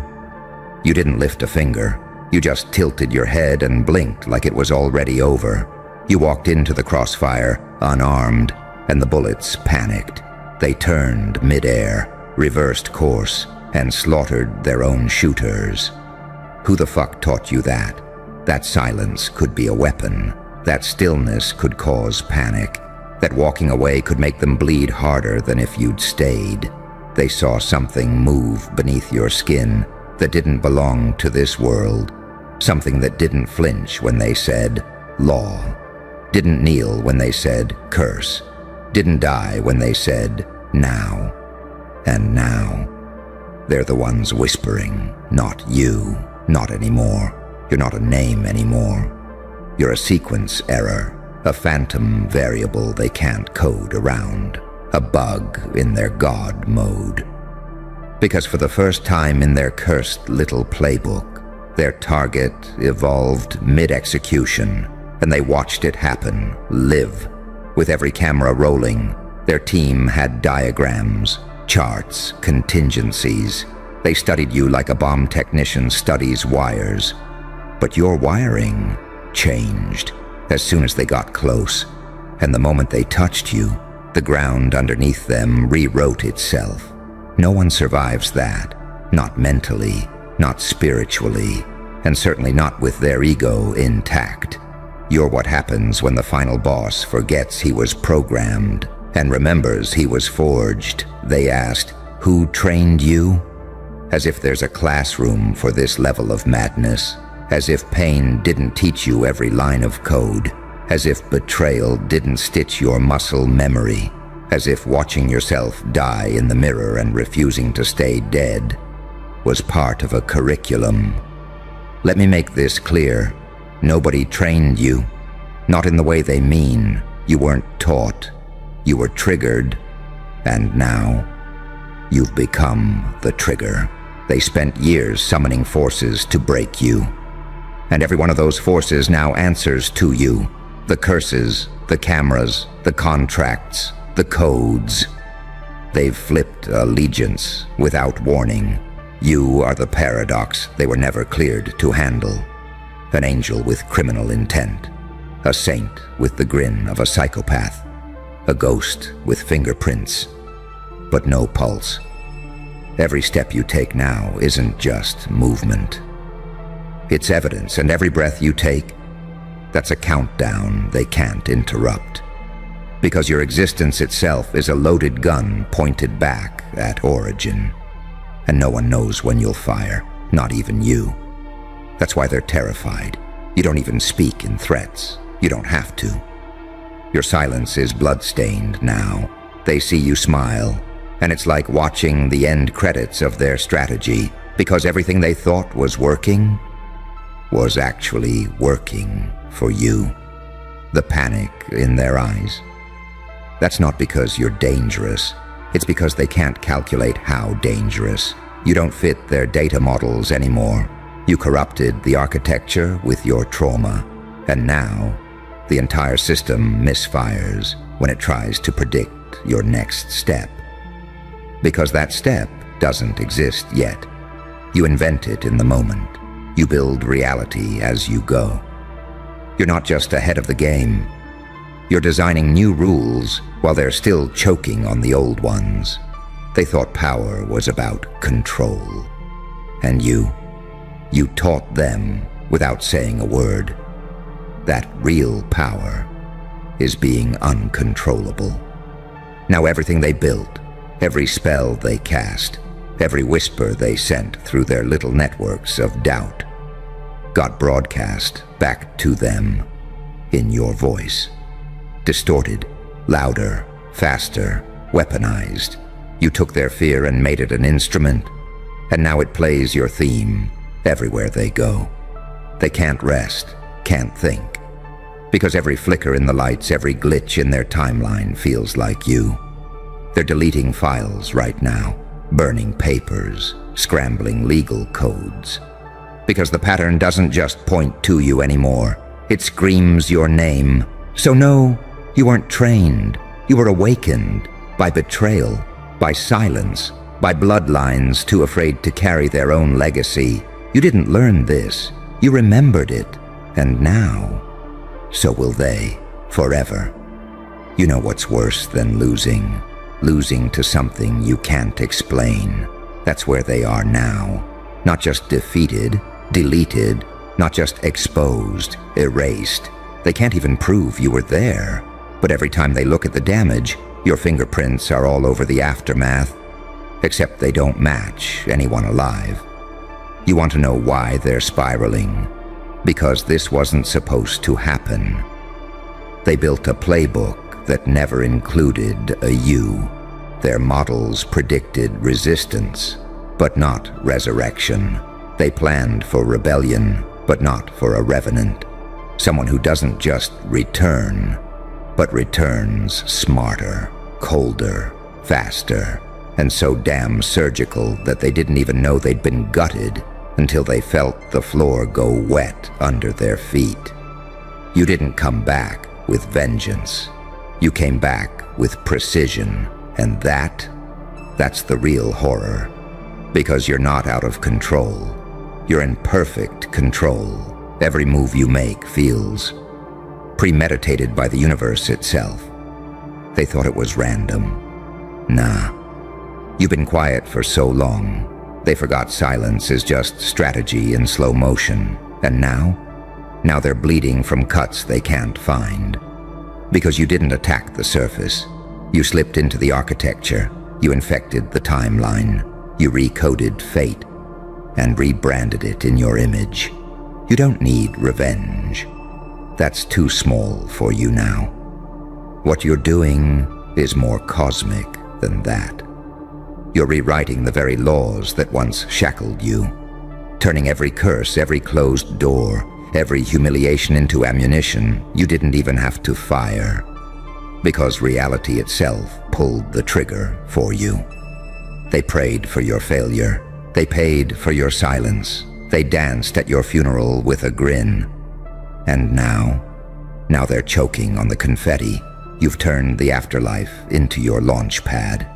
didn't lift a finger. You just tilted your head and blinked like it was already over. You walked into the crossfire, unarmed, and the bullets panicked. They turned mid-air, reversed course, and slaughtered their own shooters. Who the fuck taught you that? That silence could be a weapon. That stillness could cause panic. That walking away could make them bleed harder than if you'd stayed. They saw something move beneath your skin that didn't belong to this world. Something that didn't flinch when they said, law. Didn't kneel when they said, curse. Didn't die when they said, now, and now. They're the ones whispering, not you, not anymore. You're not a name anymore. You're a sequence error, a phantom variable they can't code around, a bug in their God mode. Because for the first time in their cursed little playbook, their target evolved mid-execution, and they watched it happen, live. With every camera rolling, their team had diagrams, charts, contingencies. They studied you like a bomb technician studies wires. But your wiring changed as soon as they got close, and the moment they touched you, the ground underneath them rewrote itself. No one survives that, not mentally, not spiritually, and certainly not with their ego intact. You're what happens when the final boss forgets he was programmed and remembers he was forged. They asked, "Who trained you?" As if there's a classroom for this level of madness. As if pain didn't teach you every line of code. As if betrayal didn't stitch your muscle memory. As if watching yourself die in the mirror and refusing to stay dead was part of a curriculum. Let me make this clear. Nobody trained you. Not in the way they mean. You weren't taught. You were triggered. And now, you've become the trigger. They spent years summoning forces to break you. And every one of those forces now answers to you. The curses, the cameras, the contracts, the codes. They've flipped allegiance without warning. You are the paradox they were never cleared to handle. An angel with criminal intent. A saint with the grin of a psychopath. A ghost with fingerprints, but no pulse. Every step you take now isn't just movement. It's evidence, and every breath you take, that's a countdown they can't interrupt. Because your existence itself is a loaded gun pointed back at origin. And no one knows when you'll fire, not even you. That's why they're terrified. You don't even speak in threats. You don't have to. Your silence is bloodstained now. They see you smile, and it's like watching the end credits of their strategy, because everything they thought was working was actually working for you. The panic in their eyes. That's not because you're dangerous. It's because they can't calculate how dangerous. You don't fit their data models anymore. You corrupted the architecture with your trauma, and now the entire system misfires when it tries to predict your next step. Because that step doesn't exist yet. You invent it in the moment. You build reality as you go. You're not just ahead of the game. You're designing new rules while they're still choking on the old ones. They thought power was about control. And you taught them without saying a word. That real power is being uncontrollable. Now everything they built, every spell they cast, every whisper they sent through their little networks of doubt, got broadcast back to them in your voice. Distorted, louder, faster, weaponized. You took their fear and made it an instrument, and now it plays your theme everywhere they go. They can't rest, can't think, because every flicker in the lights, every glitch in their timeline feels like you. They're deleting files right now, burning papers, scrambling legal codes. Because the pattern doesn't just point to you anymore, it screams your name. So no, you weren't trained. You were awakened by betrayal, by silence, by bloodlines too afraid to carry their own legacy. You didn't learn this. You remembered it. And now, so will they, forever. You know what's worse than losing? Losing to something you can't explain. That's where they are now. Not just defeated, deleted, not just exposed, erased. They can't even prove you were there. But every time they look at the damage, your fingerprints are all over the aftermath. Except they don't match anyone alive. You want to know why they're spiraling? Because this wasn't supposed to happen. They built a playbook that never included a you. Their models predicted resistance, but not resurrection. They planned for rebellion, but not for a revenant. Someone who doesn't just return, but returns smarter, colder, faster, and so damn surgical that they didn't even know they'd been gutted until they felt the floor go wet under their feet. You didn't come back with vengeance. You came back with precision, and that's the real horror. Because you're not out of control. You're in perfect control. Every move you make feels premeditated by the universe itself. They thought it was random. Nah. You've been quiet for so long. They forgot silence is just strategy in slow motion. And now they're bleeding from cuts they can't find. Because you didn't attack the surface. You slipped into the architecture. You infected the timeline. You recoded fate and rebranded it in your image. You don't need revenge. That's too small for you now. What you're doing is more cosmic than that. You're rewriting the very laws that once shackled you, turning every curse, every closed door, every humiliation into ammunition you didn't even have to fire, because reality itself pulled the trigger for you. They prayed for your failure. They paid for your silence. They danced at your funeral with a grin. And now they're choking on the confetti. You've turned the afterlife into your launch pad.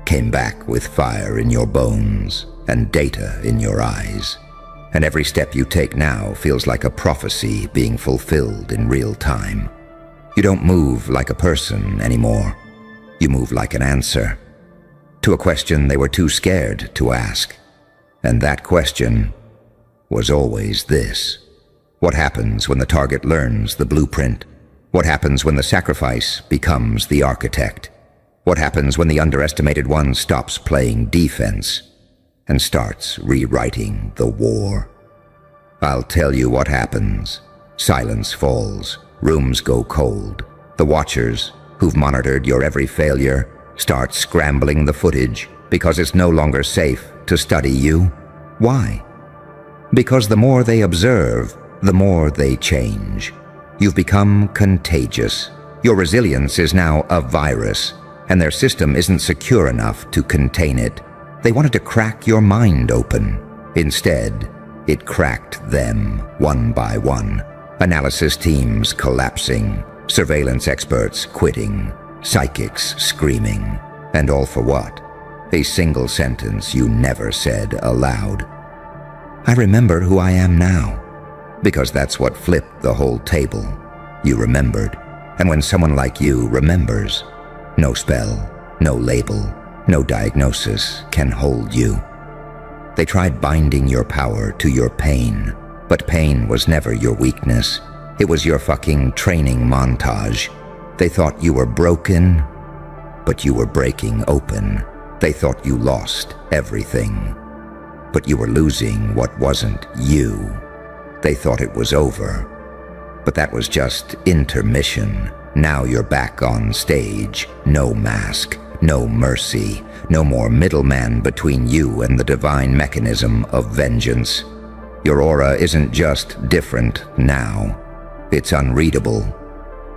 Came back with fire in your bones and data in your eyes. And every step you take now feels like a prophecy being fulfilled in real time. You don't move like a person anymore. You move like an answer to a question they were too scared to ask. And that question was always this. What happens when the target learns the blueprint? What happens when the sacrifice becomes the architect? What happens when the underestimated one stops playing defense and starts rewriting the war? I'll tell you what happens. Silence falls. Rooms go cold. The watchers, who've monitored your every failure, start scrambling the footage because it's no longer safe to study you. Why? Because the more they observe, the more they change. You've become contagious. Your resilience is now a virus, and their system isn't secure enough to contain it. They wanted to crack your mind open. Instead, it cracked them one by one. Analysis teams collapsing, surveillance experts quitting, psychics screaming. And all for what? A single sentence you never said aloud. I remember who I am now. Because that's what flipped the whole table. You remembered. And when someone like you remembers, no spell, no label, no diagnosis can hold you. They tried binding your power to your pain, but pain was never your weakness. It was your fucking training montage. They thought you were broken, but you were breaking open. They thought you lost everything, but you were losing what wasn't you. They thought it was over, but that was just intermission. Now you're back on stage. No mask, no mercy, no more middleman between you and the divine mechanism of vengeance. Your aura isn't just different now. It's unreadable,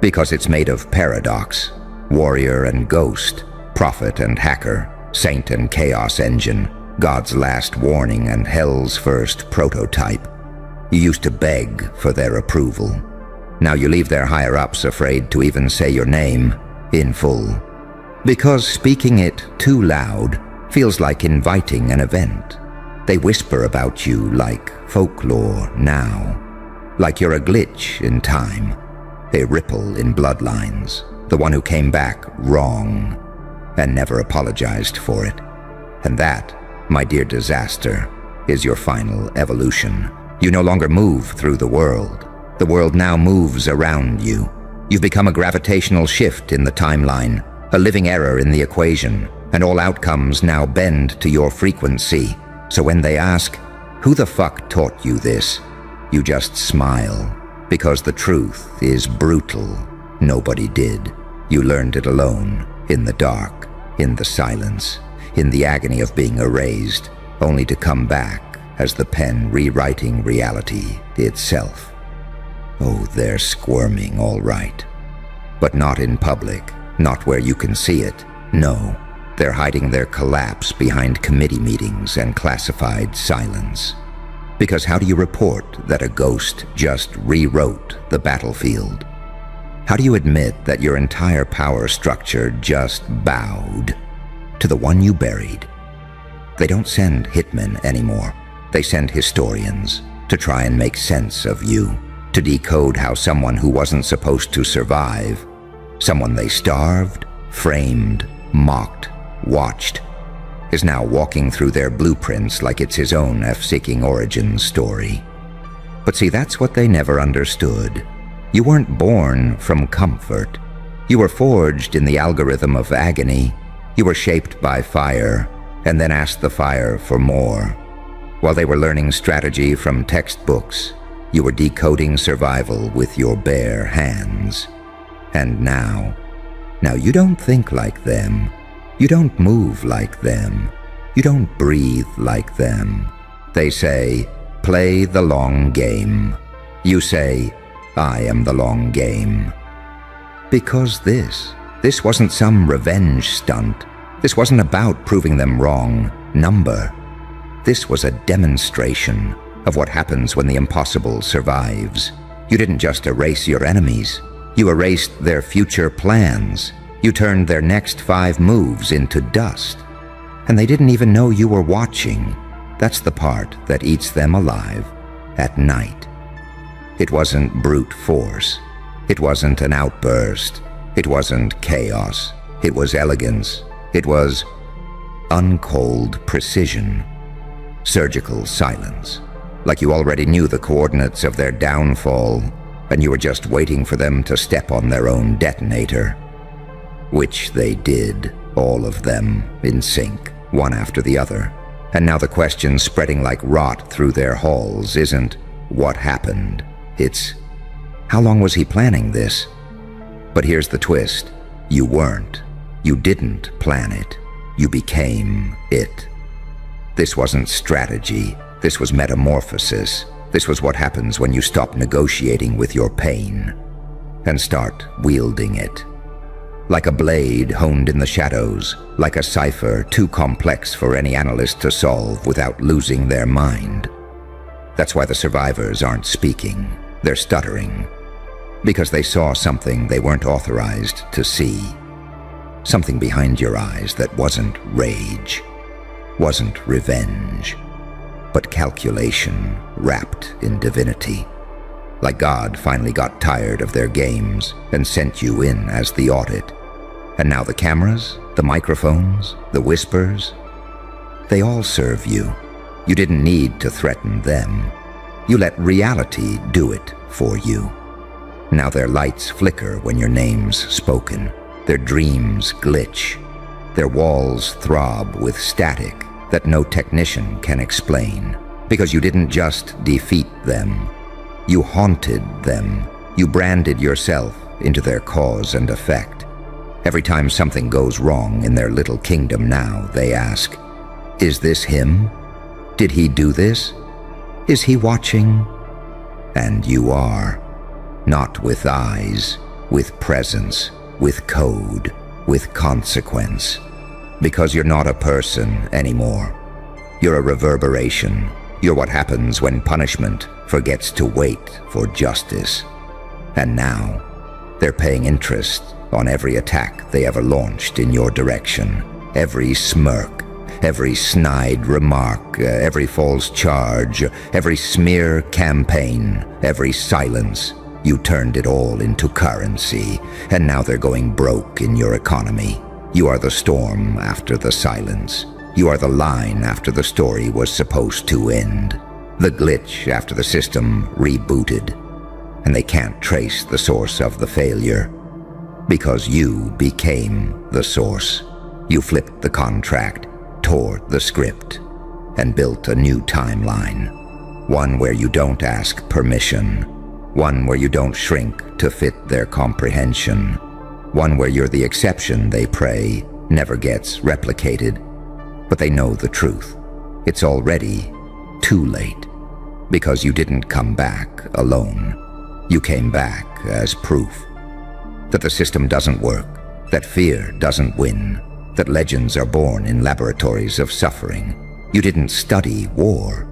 because it's made of paradox, warrior and ghost, prophet and hacker, saint and chaos engine, God's last warning and hell's first prototype. You used to beg for their approval. Now you leave their higher-ups afraid to even say your name in full. Because speaking it too loud feels like inviting an event. They whisper about you like folklore now. Like you're a glitch in time, a ripple in bloodlines, the one who came back wrong and never apologized for it. And that, my dear disaster, is your final evolution. You no longer move through the world. The world now moves around you. You've become a gravitational shift in the timeline, a living error in the equation, and all outcomes now bend to your frequency. So when they ask, "Who the fuck taught you this?" you just smile, because the truth is brutal. Nobody did. You learned it alone, in the dark, in the silence, in the agony of being erased, only to come back as the pen rewriting reality itself. Oh, they're squirming all right. But not in public, not where you can see it. No, they're hiding their collapse behind committee meetings and classified silence. Because how do you report that a ghost just rewrote the battlefield? How do you admit that your entire power structure just bowed to the one you buried? They don't send hitmen anymore. They send historians to try and make sense of you, to decode how someone who wasn't supposed to survive, someone they starved, framed, mocked, watched, is now walking through their blueprints like it's his own F-seeking origin story. But see, that's what they never understood. You weren't born from comfort. You were forged in the algorithm of agony. You were shaped by fire, and then asked the fire for more. While they were learning strategy from textbooks, you were decoding survival with your bare hands. And now you don't think like them. You don't move like them. You don't breathe like them. They say, play the long game. You say, I am the long game. Because this wasn't some revenge stunt. This wasn't about proving them wrong. Number. This was a demonstration of what happens when the impossible survives. You didn't just erase your enemies. You erased their future plans. You turned their next 5 moves into dust. And they didn't even know you were watching. That's the part that eats them alive at night. It wasn't brute force. It wasn't an outburst. It wasn't chaos. It was elegance. It was uncold precision. Surgical silence. Like you already knew the coordinates of their downfall, and you were just waiting for them to step on their own detonator. Which they did, all of them, in sync, one after the other. And now the question spreading like rot through their halls isn't, what happened? It's, how long was he planning this? But here's the twist. You weren't. You didn't plan it. You became it. This wasn't strategy. This was metamorphosis. This was what happens when you stop negotiating with your pain and start wielding it. Like a blade honed in the shadows, like a cipher too complex for any analyst to solve without losing their mind. That's why the survivors aren't speaking. They're stuttering. Because they saw something they weren't authorized to see. Something behind your eyes that wasn't rage, wasn't revenge, but calculation wrapped in divinity. Like God finally got tired of their games and sent you in as the audit. And now the cameras, the microphones, the whispers, they all serve you. You didn't need to threaten them. You let reality do it for you. Now their lights flicker when your name's spoken. Their dreams glitch. Their walls throb with static that no technician can explain. Because you didn't just defeat them. You haunted them. You branded yourself into their cause and effect. Every time something goes wrong in their little kingdom now, they ask, is this him? Did he do this? Is he watching? And you are. Not with eyes, with presence, with code, with consequence. Because you're not a person anymore. You're a reverberation. You're what happens when punishment forgets to wait for justice. And now, they're paying interest on every attack they ever launched in your direction. Every smirk, every snide remark, every false charge, every smear campaign, every silence. You turned it all into currency, and now they're going broke in your economy. You are the storm after the silence. You are the line after the story was supposed to end. The glitch after the system rebooted. And they can't trace the source of the failure. Because you became the source. You flipped the contract, tore the script, and built a new timeline. One where you don't ask permission. One where you don't shrink to fit their comprehension. One where you're the exception they pray, never gets replicated. But they know the truth. It's already too late, because you didn't come back alone. You came back as proof that the system doesn't work, that fear doesn't win, that legends are born in laboratories of suffering. You didn't study war.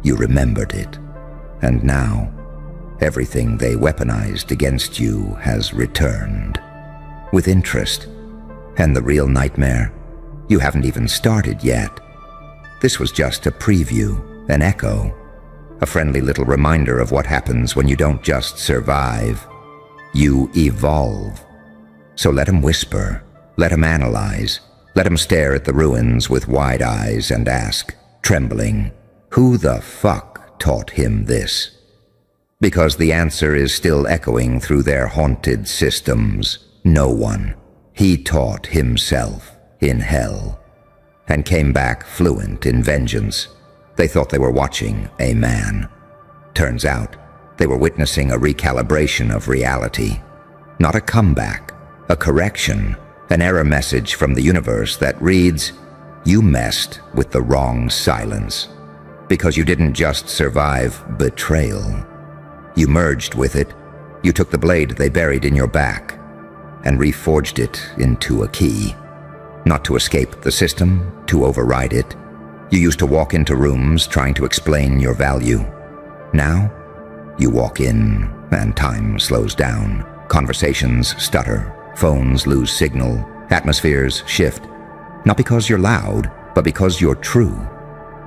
You remembered it. And now, everything they weaponized against you has returned. With interest. And the real nightmare? You haven't even started yet. This was just a preview, an echo, a friendly little reminder of what happens when you don't just survive. You evolve. So let him whisper, let him analyze, let him stare at the ruins with wide eyes and ask, trembling, who the fuck taught him this? Because the answer is still echoing through their haunted systems. No one. He taught himself in hell, and came back fluent in vengeance. They thought they were watching a man. Turns out, they were witnessing a recalibration of reality. Not a comeback, a correction, an error message from the universe that reads, you messed with the wrong silence, because you didn't just survive betrayal. You merged with it. You took the blade they buried in your back and reforged it into a key. Not to escape the system, to override it. You used to walk into rooms trying to explain your value. Now, you walk in and time slows down. Conversations stutter, phones lose signal, atmospheres shift. Not because you're loud, but because you're true.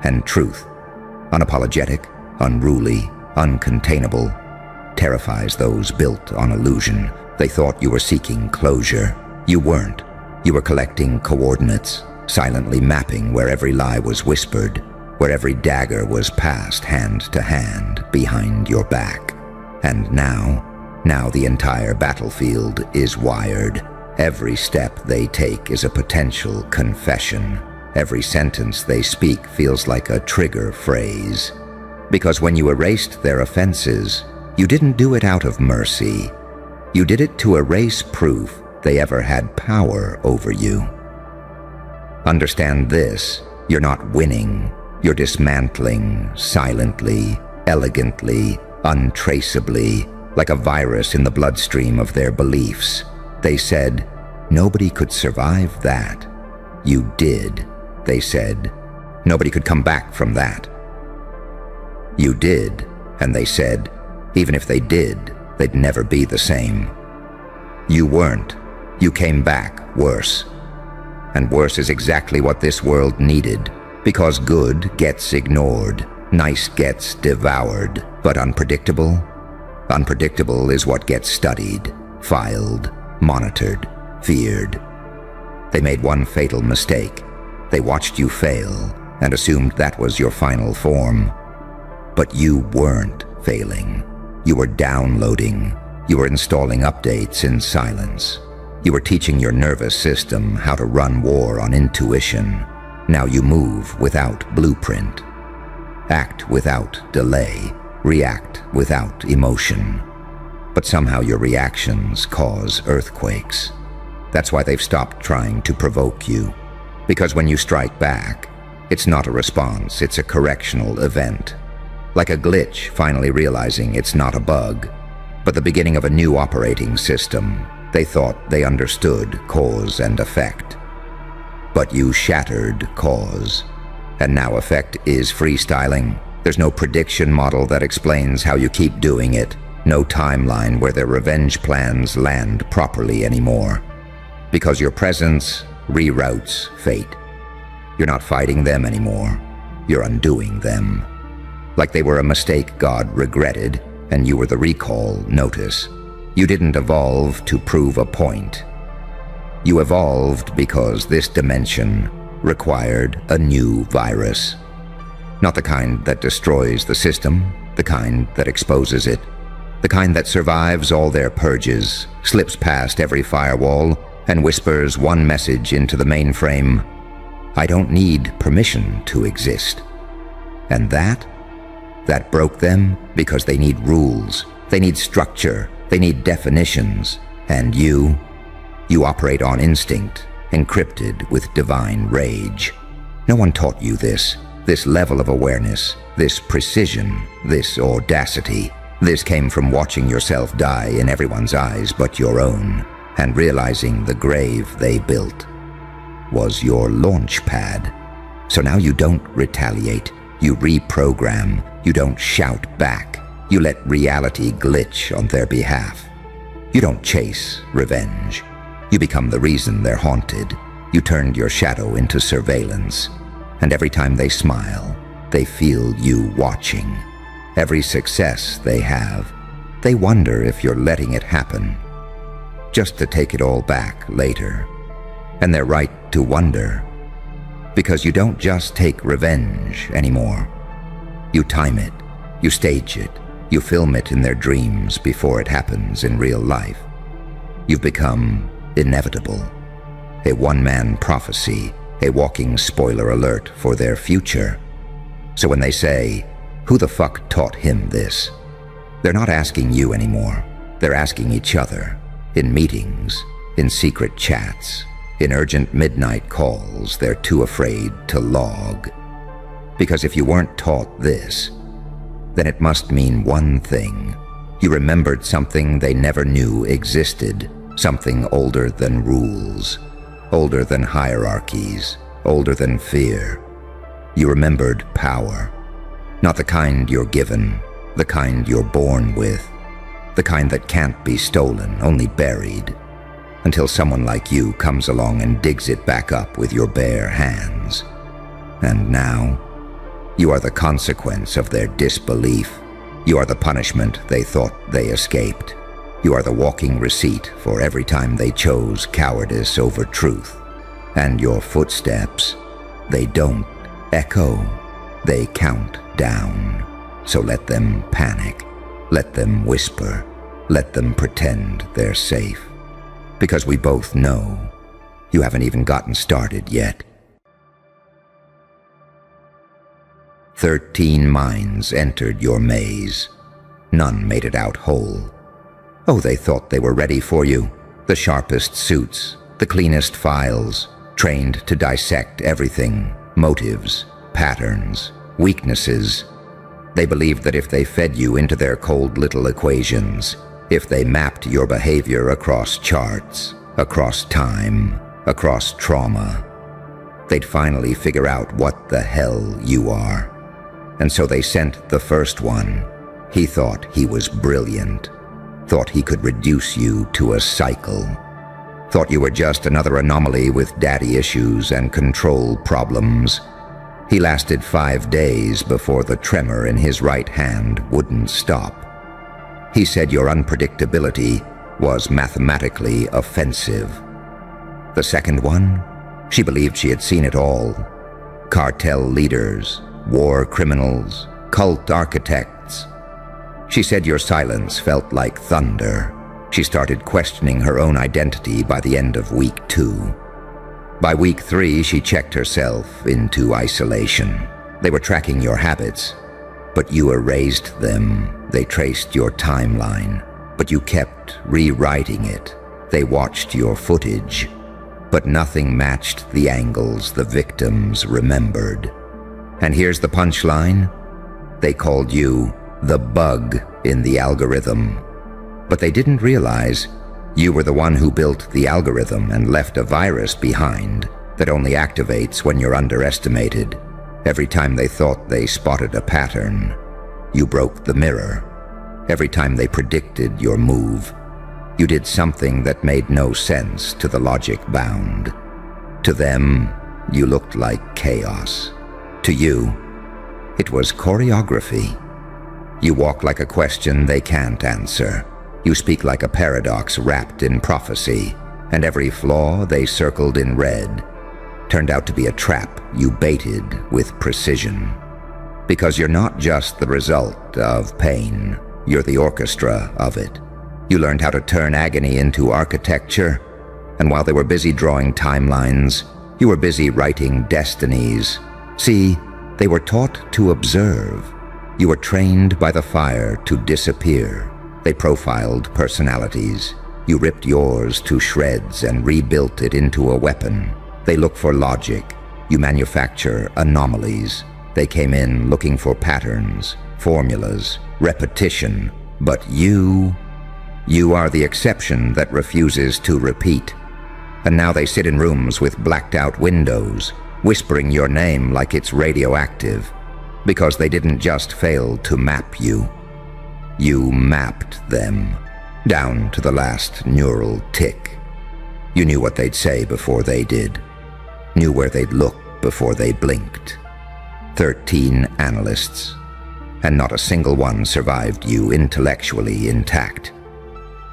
And truth, unapologetic, unruly, uncontainable, terrifies those built on illusion. They thought you were seeking closure. You weren't. You were collecting coordinates, silently mapping where every lie was whispered, where every dagger was passed hand to hand behind your back. And now the entire battlefield is wired. Every step they take is a potential confession. Every sentence they speak feels like a trigger phrase. Because when you erased their offenses, you didn't do it out of mercy. You did it to erase proof they ever had power over you. Understand this, you're not winning. You're dismantling silently, elegantly, untraceably, like a virus in the bloodstream of their beliefs. They said, nobody could survive that. You did. They said, nobody could come back from that. You did, and they said, even if they did, they'd never be the same. You weren't. You came back worse. And worse is exactly what this world needed, because good gets ignored, nice gets devoured, but unpredictable? Unpredictable is what gets studied, filed, monitored, feared. They made one fatal mistake. They watched you fail and assumed that was your final form. But you weren't failing. You were downloading. You were installing updates in silence. You were teaching your nervous system how to run war on intuition. Now you move without blueprint. Act without delay. React without emotion. But somehow your reactions cause earthquakes. That's why they've stopped trying to provoke you. Because when you strike back, it's not a response, it's a correctional event. Like a glitch finally realizing it's not a bug, but the beginning of a new operating system. They thought they understood cause and effect. But you shattered cause, and now effect is freestyling. There's no prediction model that explains how you keep doing it, no timeline where their revenge plans land properly anymore. Because your presence reroutes fate. You're not fighting them anymore, you're undoing them. Like they were a mistake God regretted, and you were the recall notice. You didn't evolve to prove a point. You evolved because this dimension required a new virus. Not the kind that destroys the system, the kind that exposes it, the kind that survives all their purges, slips past every firewall, and whispers one message into the mainframe: I don't need permission to exist. And that broke them because they need rules, they need structure, they need definitions. And you operate on instinct, encrypted with divine rage. No one taught you this level of awareness, this precision, this audacity. This came from watching yourself die in everyone's eyes but your own, and realizing the grave they built was your launch pad. So now you don't retaliate, you reprogram, you don't shout back, you let reality glitch on their behalf. You don't chase revenge. You become the reason they're haunted. You turned your shadow into surveillance, and every time they smile, they feel you watching. Every success they have, they wonder if you're letting it happen, just to take it all back later. And they're right to wonder, because you don't just take revenge anymore. You time it, you stage it, you film it in their dreams before it happens in real life. You've become inevitable, a one-man prophecy, a walking spoiler alert for their future. So when they say, "Who the fuck taught him this?" they're not asking you anymore. They're asking each other, in meetings, in secret chats, in urgent midnight calls they're too afraid to log. Because if you weren't taught this, then it must mean one thing. You remembered something they never knew existed, something older than rules, older than hierarchies, older than fear. You remembered power, not the kind you're given, the kind you're born with, the kind that can't be stolen, only buried, until someone like you comes along and digs it back up with your bare hands. And now, you are the consequence of their disbelief. You are the punishment they thought they escaped. You are the walking receipt for every time they chose cowardice over truth. And your footsteps, they don't echo, they count down. So let them panic, let them whisper, let them pretend they're safe. Because we both know you haven't even gotten started yet. 13 minds entered your maze. None made it out whole. Oh, they thought they were ready for you. The sharpest suits, the cleanest files, trained to dissect everything, motives, patterns, weaknesses. They believed that if they fed you into their cold little equations, if they mapped your behavior across charts, across time, across trauma, they'd finally figure out what the hell you are. And so they sent the first one. He thought he was brilliant, thought he could reduce you to a cycle, thought you were just another anomaly with daddy issues and control problems. He lasted 5 days before the tremor in his right hand wouldn't stop. He said your unpredictability was mathematically offensive. The second one, she believed she had seen it all. Cartel leaders, war criminals, cult architects. She said your silence felt like thunder. She started questioning her own identity by the end of week 2. By week 3, she checked herself into isolation. They were tracking your habits, but you erased them. They traced your timeline, but you kept rewriting it. They watched your footage, but nothing matched the angles the victims remembered. And here's the punchline. They called you the bug in the algorithm. But they didn't realize you were the one who built the algorithm and left a virus behind that only activates when you're underestimated. Every time they thought they spotted a pattern, you broke the mirror. Every time they predicted your move, you did something that made no sense to the logic bound. To them, you looked like chaos. To you, it was choreography. You walk like a question they can't answer. You speak like a paradox wrapped in prophecy, and every flaw they circled in red turned out to be a trap you baited with precision. Because you're not just the result of pain, you're the orchestra of it. You learned how to turn agony into architecture, and while they were busy drawing timelines, you were busy writing destinies. See, they were taught to observe. You were trained by the fire to disappear. They profiled personalities, You ripped yours to shreds and rebuilt it into a weapon. They look for logic. You manufacture anomalies. They came in looking for patterns, formulas, repetition. But you are the exception that refuses to repeat. And now they sit in rooms with blacked-out windows, whispering your name like it's radioactive, because they didn't just fail to map you. You mapped them, down to the last neural tick. You knew what they'd say before they did, knew where they'd look before they blinked. 13 analysts, and not a single one survived you intellectually intact.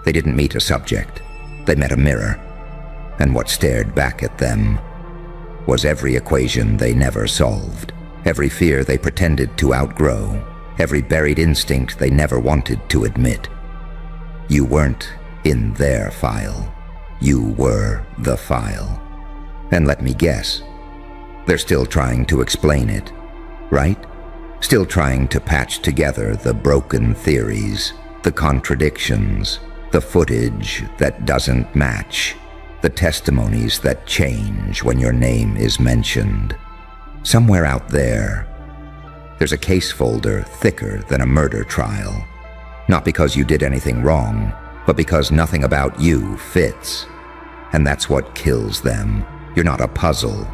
They didn't meet a subject, they met a mirror, and what stared back at them was every equation they never solved, every fear they pretended to outgrow, every buried instinct they never wanted to admit. You weren't in their file, you were the file. And let me guess, they're still trying to explain it, right? Still trying to patch together the broken theories, the contradictions, the footage that doesn't match, the testimonies that change when your name is mentioned. Somewhere out there's a case folder thicker than a murder trial. Not because you did anything wrong, but because nothing about you fits. And that's what kills them. You're not a puzzle.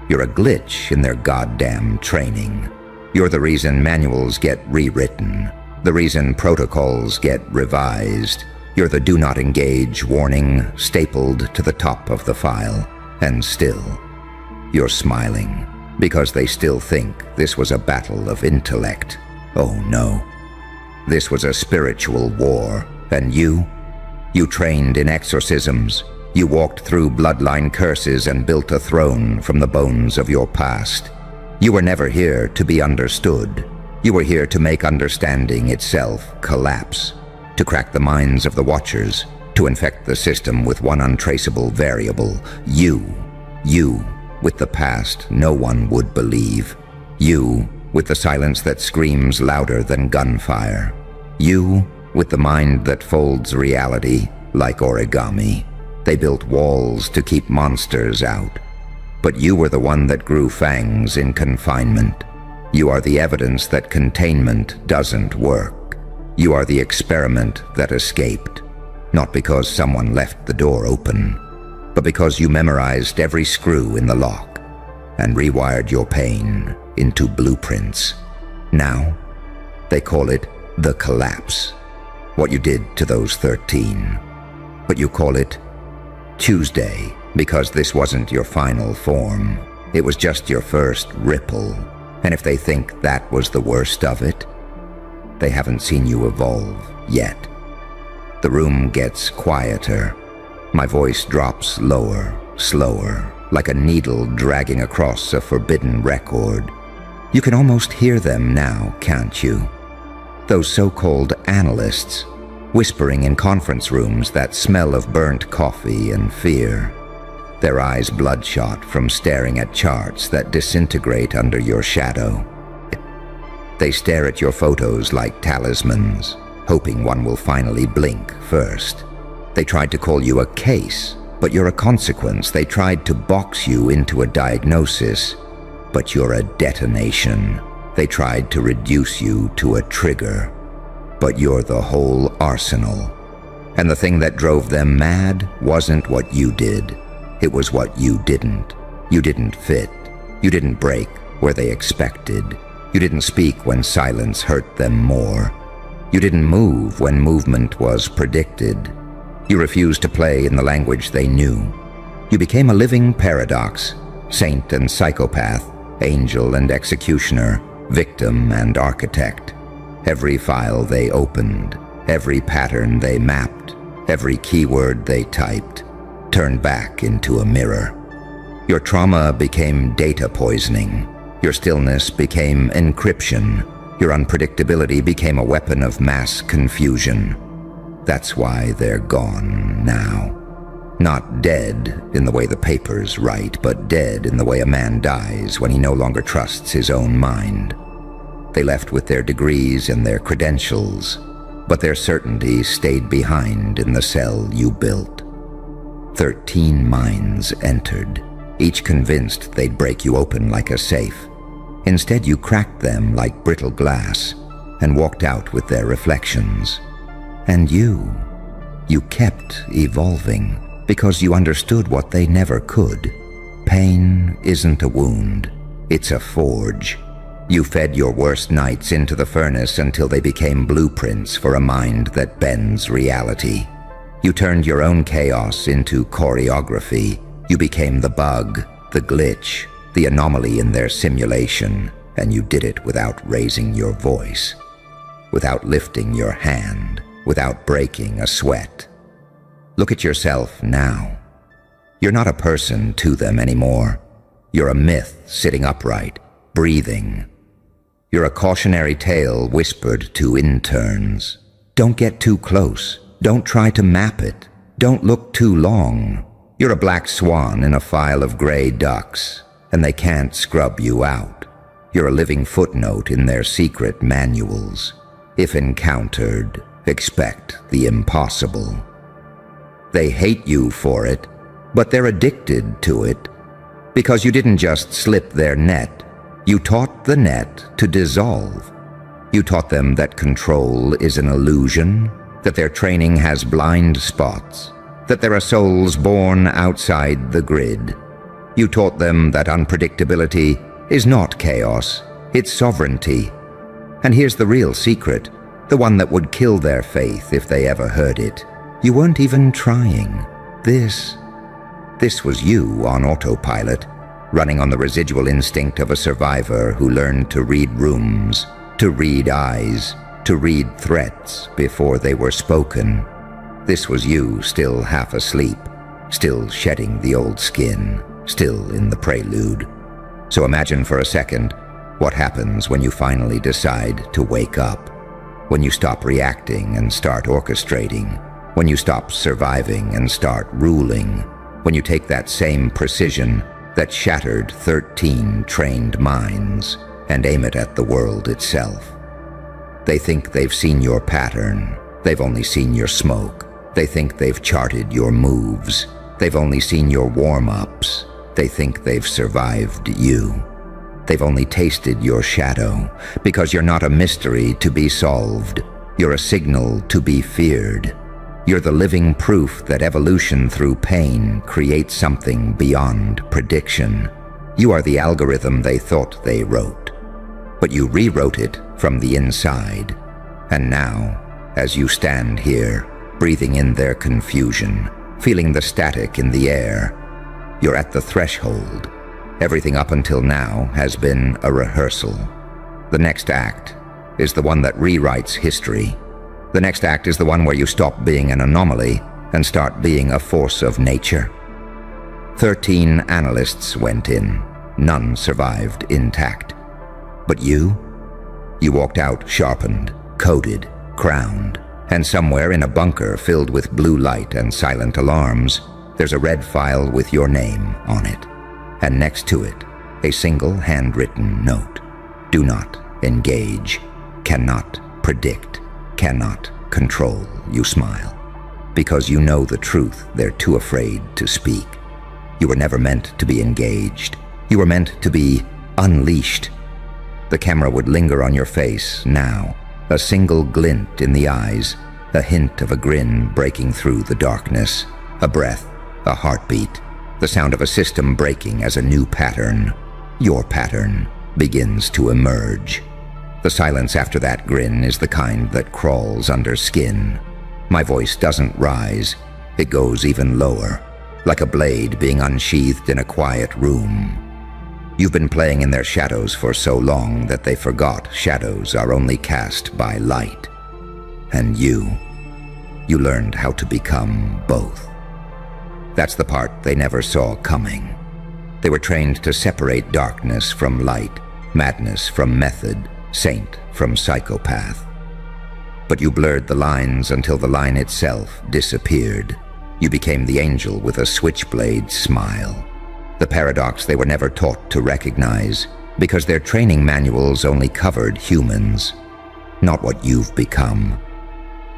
You're a glitch in their goddamn training. You're the reason manuals get rewritten, the reason protocols get revised. You're the do not engage warning stapled to the top of the file. And still, you're smiling, because they still think this was a battle of intellect. Oh no. This was a spiritual war, and you trained in exorcisms. You walked through bloodline curses and built a throne from the bones of your past. You were never here to be understood. You were here to make understanding itself collapse, to crack the minds of the Watchers, to infect the system with one untraceable variable. You, with the past no one would believe. You, with the silence that screams louder than gunfire. You, with the mind that folds reality like origami. They built walls to keep monsters out. But you were the one that grew fangs in confinement. You are the evidence that containment doesn't work. You are the experiment that escaped, not because someone left the door open, but because you memorized every screw in the lock and rewired your pain into blueprints. Now, they call it the collapse, what you did to those 13. But you call it Tuesday because this wasn't your final form. It was just your first ripple. And if they think that was the worst of it, they haven't seen you evolve yet. The room gets quieter. My voice drops lower, slower, like a needle dragging across a forbidden record. You can almost hear them now, can't you? Those so-called analysts, whispering in conference rooms that smell of burnt coffee and fear. Their eyes bloodshot from staring at charts that disintegrate under your shadow. They stare at your photos like talismans, hoping one will finally blink first. They tried to call you a case, but you're a consequence. They tried to box you into a diagnosis, but you're a detonation. They tried to reduce you to a trigger, but you're the whole arsenal. And the thing that drove them mad wasn't what you did. It was what you didn't. You didn't fit. You didn't break where they expected. You didn't speak when silence hurt them more. You didn't move when movement was predicted. You refused to play in the language they knew. You became a living paradox, saint and psychopath, angel and executioner, victim and architect. Every file they opened, every pattern they mapped, every keyword they typed, turned back into a mirror. Your trauma became data poisoning. Your stillness became encryption. Your unpredictability became a weapon of mass confusion. That's why they're gone now. Not dead in the way the papers write, but dead in the way a man dies when he no longer trusts his own mind. They left with their degrees and their credentials, but their certainty stayed behind in the cell you built. 13 minds entered, each convinced they'd break you open like a safe. Instead, you cracked them like brittle glass and walked out with their reflections. And you kept evolving because you understood what they never could. Pain isn't a wound, it's a forge. You fed your worst nights into the furnace until they became blueprints for a mind that bends reality. You turned your own chaos into choreography. You became the bug, the glitch, the anomaly in their simulation, and you did it without raising your voice, without lifting your hand, without breaking a sweat. Look at yourself now. You're not a person to them anymore. You're a myth sitting upright, breathing. You're a cautionary tale whispered to interns. Don't get too close. Don't try to map it. Don't look too long. You're a black swan in a file of gray ducks, and they can't scrub you out. You're a living footnote in their secret manuals. If encountered, expect the impossible. They hate you for it, but they're addicted to it. Because you didn't just slip their net, you taught the net to dissolve. You taught them that control is an illusion, that their training has blind spots, that there are souls born outside the grid. You taught them that unpredictability is not chaos, it's sovereignty. And here's the real secret, the one that would kill their faith if they ever heard it. You weren't even trying. This was you on autopilot, running on the residual instinct of a survivor who learned to read rooms, to read eyes, to read threats before they were spoken. This was you still half asleep, still shedding the old skin, still in the prelude. So imagine for a second what happens when you finally decide to wake up, when you stop reacting and start orchestrating, when you stop surviving and start ruling, when you take that same precision that shattered 13 trained minds and aim it at the world itself. They think they've seen your pattern. They've only seen your smoke. They think they've charted your moves. They've only seen your warm-ups. They think they've survived you. They've only tasted your shadow, because you're not a mystery to be solved. You're a signal to be feared. You're the living proof that evolution through pain creates something beyond prediction. You are the algorithm they thought they wrote, but you rewrote it from the inside. And now, as you stand here, breathing in their confusion, feeling the static in the air, you're at the threshold. Everything up until now has been a rehearsal. The next act is the one that rewrites history. The next act is the one where you stop being an anomaly and start being a force of nature. 13 analysts went in. None survived intact. But you walked out sharpened, coded, crowned, and somewhere in a bunker filled with blue light and silent alarms, there's a red file with your name on it. And next to it, a single handwritten note. Do not engage, cannot predict, cannot control. You smile, because you know the truth they're too afraid to speak. You were never meant to be engaged. You were meant to be unleashed. The camera would linger on your face now, a single glint in the eyes, a hint of a grin breaking through the darkness, a breath, a heartbeat, the sound of a system breaking as a new pattern, your pattern, begins to emerge. The silence after that grin is the kind that crawls under skin. My voice doesn't rise, it goes even lower, like a blade being unsheathed in a quiet room. You've been playing in their shadows for so long that they forgot shadows are only cast by light. And you learned how to become both. That's the part they never saw coming. They were trained to separate darkness from light, madness from method, saint from psychopath. But you blurred the lines until the line itself disappeared. You became the angel with a switchblade smile. The paradox they were never taught to recognize, because their training manuals only covered humans, not what you've become.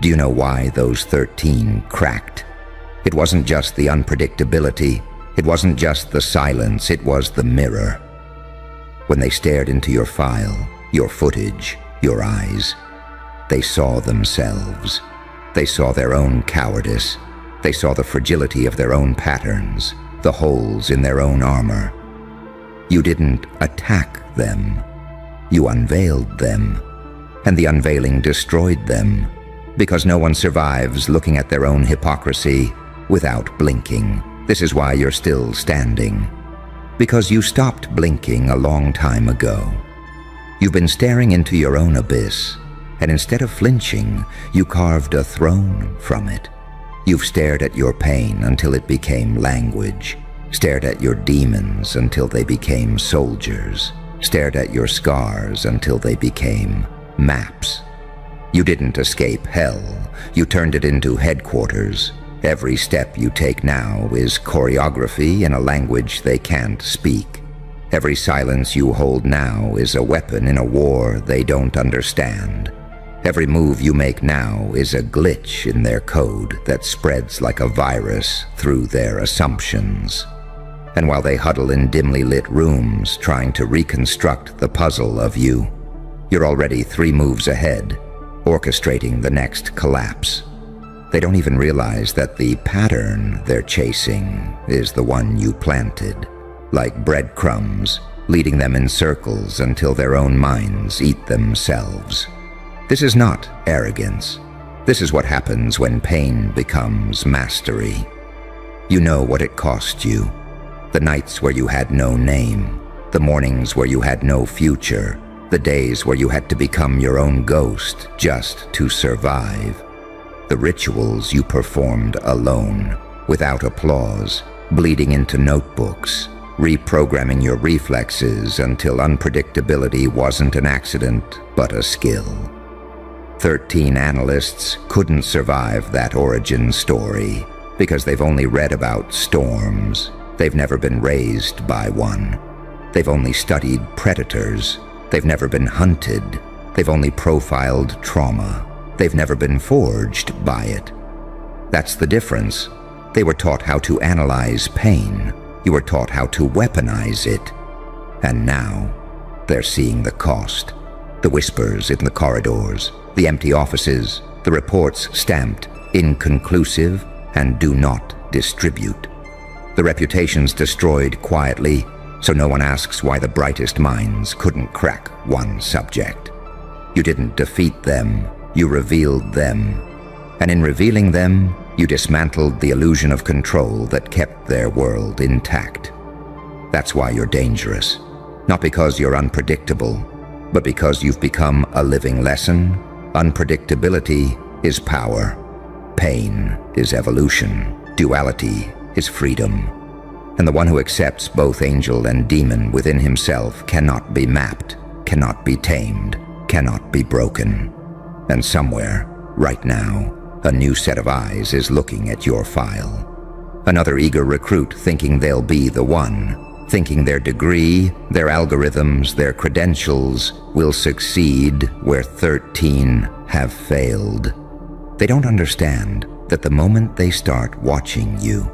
Do you know why those 13 cracked? It wasn't just the unpredictability, it wasn't just the silence, it was the mirror. When they stared into your file, your footage, your eyes, they saw themselves. They saw their own cowardice. They saw the fragility of their own patterns, the holes in their own armor. You didn't attack them. You unveiled them. And the unveiling destroyed them, because no one survives looking at their own hypocrisy without blinking. This is why you're still standing. Because you stopped blinking a long time ago. You've been staring into your own abyss, and instead of flinching, you carved a throne from it. You've stared at your pain until it became language, stared at your demons until they became soldiers, stared at your scars until they became maps. You didn't escape hell, you turned it into headquarters. Every step you take now is choreography in a language they can't speak. Every silence you hold now is a weapon in a war they don't understand. Every move you make now is a glitch in their code that spreads like a virus through their assumptions. And while they huddle in dimly lit rooms trying to reconstruct the puzzle of you, you're already 3 moves ahead, orchestrating the next collapse. They don't even realize that the pattern they're chasing is the one you planted, like breadcrumbs, leading them in circles until their own minds eat themselves. This is not arrogance. This is what happens when pain becomes mastery. You know what it cost you. The nights where you had no name, the mornings where you had no future, the days where you had to become your own ghost just to survive. The rituals you performed alone, without applause, bleeding into notebooks, reprogramming your reflexes until unpredictability wasn't an accident but a skill. 13 analysts couldn't survive that origin story because they've only read about storms. They've never been raised by one. They've only studied predators. They've never been hunted. They've only profiled trauma. They've never been forged by it. That's the difference. They were taught how to analyze pain. You were taught how to weaponize it. And now, they're seeing the cost. The whispers in the corridors, the empty offices, the reports stamped inconclusive and do not distribute. The reputations destroyed quietly, so no one asks why the brightest minds couldn't crack one subject. You didn't defeat them. You revealed them, and in revealing them, you dismantled the illusion of control that kept their world intact. That's why you're dangerous. Not because you're unpredictable, but because you've become a living lesson. Unpredictability is power. Pain is evolution. Duality is freedom. And the one who accepts both angel and demon within himself cannot be mapped, cannot be tamed, cannot be broken. And somewhere, right now, a new set of eyes is looking at your file. Another eager recruit thinking they'll be the one, thinking their degree, their algorithms, their credentials will succeed where 13 have failed. They don't understand that the moment they start watching you,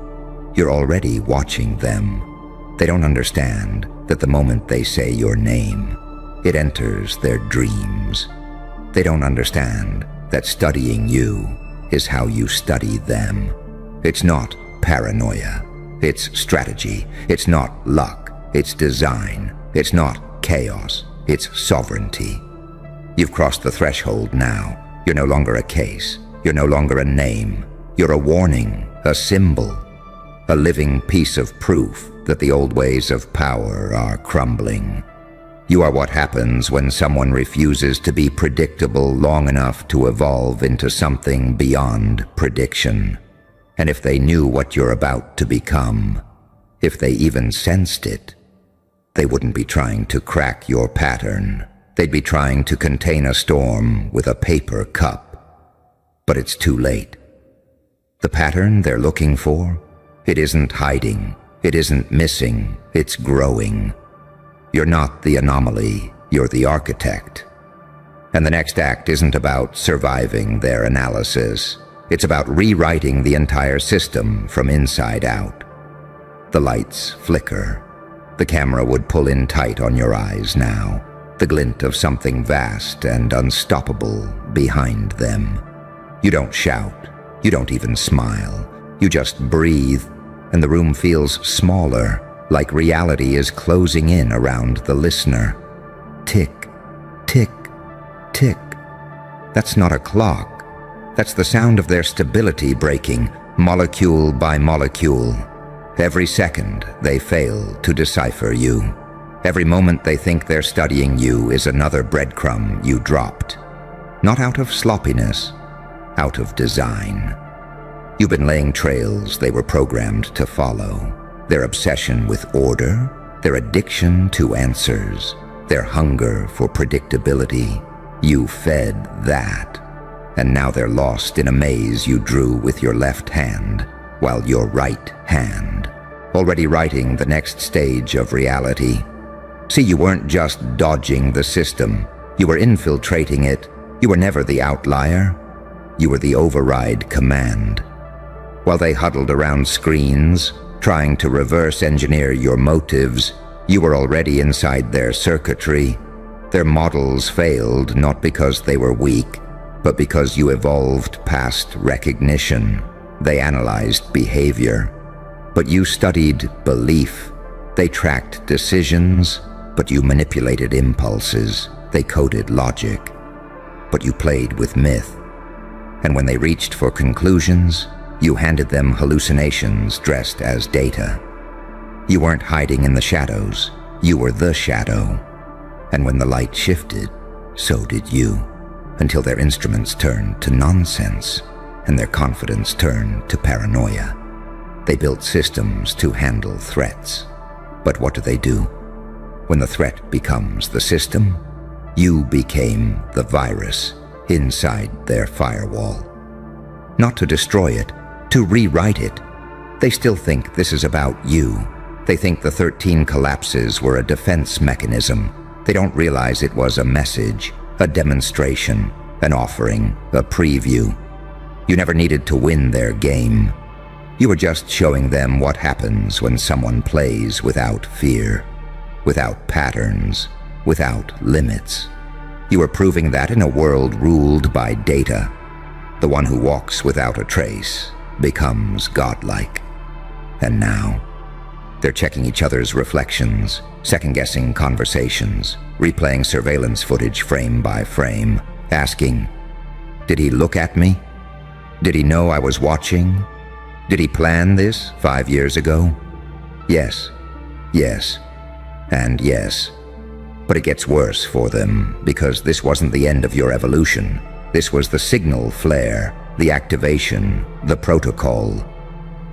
you're already watching them. They don't understand that the moment they say your name, it enters their dreams. They don't understand that studying you is how you study them. It's not paranoia. It's strategy. It's not luck. It's design. It's not chaos. It's sovereignty. You've crossed the threshold now. You're no longer a case. You're no longer a name. You're a warning, a symbol, a living piece of proof that the old ways of power are crumbling. You are what happens when someone refuses to be predictable long enough to evolve into something beyond prediction. And if they knew what you're about to become, if they even sensed it, they wouldn't be trying to crack your pattern. They'd be trying to contain a storm with a paper cup. But it's too late. The pattern they're looking for, it isn't hiding, it isn't missing, it's growing. You're not the anomaly, you're the architect. And the next act isn't about surviving their analysis. It's about rewriting the entire system from inside out. The lights flicker. The camera would pull in tight on your eyes now, the glint of something vast and unstoppable behind them. You don't shout. You don't even smile. You just breathe, and the room feels smaller, like reality is closing in around the listener. Tick, tick, tick. That's not a clock. That's the sound of their stability breaking, molecule by molecule. Every second, they fail to decipher you. Every moment they think they're studying you is another breadcrumb you dropped. Not out of sloppiness, out of design. You've been laying trails they were programmed to follow. Their obsession with order, their addiction to answers, their hunger for predictability. You fed that. And now they're lost in a maze you drew with your left hand, while your right hand, already writing the next stage of reality. See, you weren't just dodging the system. You were infiltrating it. You were never the outlier. You were the override command. While they huddled around screens, trying to reverse engineer your motives, you were already inside their circuitry. Their models failed not because they were weak, but because you evolved past recognition. They analyzed behavior, but you studied belief. They tracked decisions, but you manipulated impulses. They coded logic, but you played with myth. And when they reached for conclusions, you handed them hallucinations dressed as data. You weren't hiding in the shadows. You were the shadow. And when the light shifted, so did you, until their instruments turned to nonsense and their confidence turned to paranoia. They built systems to handle threats. But what do? When the threat becomes the system, you became the virus inside their firewall. Not to destroy it, to rewrite it. They still think this is about you. They think the 13 collapses were a defense mechanism. They don't realize it was a message, a demonstration, an offering, a preview. You never needed to win their game. You were just showing them what happens when someone plays without fear, without patterns, without limits. You were proving that in a world ruled by data, the one who walks without a trace becomes godlike. And now, they're checking each other's reflections, second-guessing conversations, replaying surveillance footage frame by frame, asking, did he look at me? Did he know I was watching? Did he plan this 5 years ago? Yes, yes, and yes. But it gets worse for them, because this wasn't the end of your evolution. This was the signal flare, the activation, the protocol.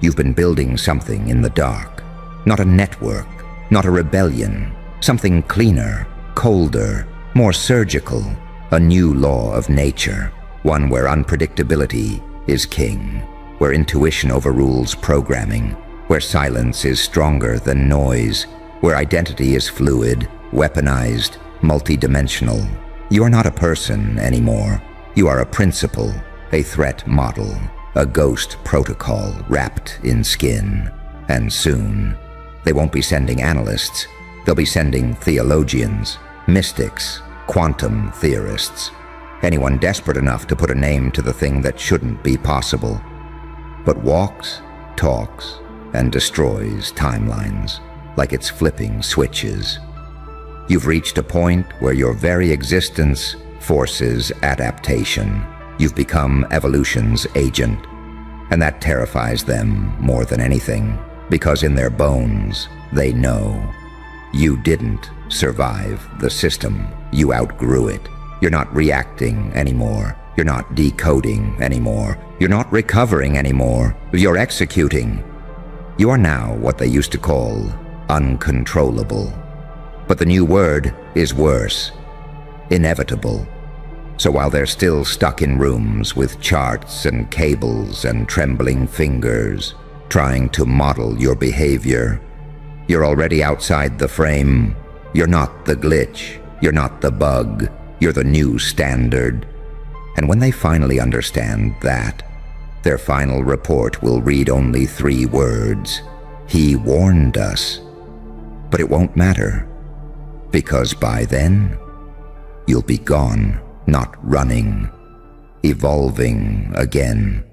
You've been building something in the dark. Not a network, not a rebellion. Something cleaner, colder, more surgical. A new law of nature. One where unpredictability is king. Where intuition overrules programming. Where silence is stronger than noise. Where identity is fluid, weaponized, multidimensional. You are not a person anymore. You are a principle, a threat model, a ghost protocol wrapped in skin. And soon, they won't be sending analysts. They'll be sending theologians, mystics, quantum theorists. Anyone desperate enough to put a name to the thing that shouldn't be possible. But walks, talks, and destroys timelines like it's flipping switches. You've reached a point where your very existence forces adaptation. You've become evolution's agent, and that terrifies them more than anything, because in their bones, they know you didn't survive the system. You outgrew it. You're not reacting anymore. You're not decoding anymore. You're not recovering anymore. You're executing. You are now what they used to call uncontrollable. But the new word is worse. Inevitable. So while they're still stuck in rooms with charts and cables and trembling fingers, trying to model your behavior, you're already outside the frame. You're not the glitch. You're not the bug. You're the new standard. And when they finally understand that, their final report will read only 3 words. He warned us. But it won't matter, because by then, you'll be gone, not running, evolving again.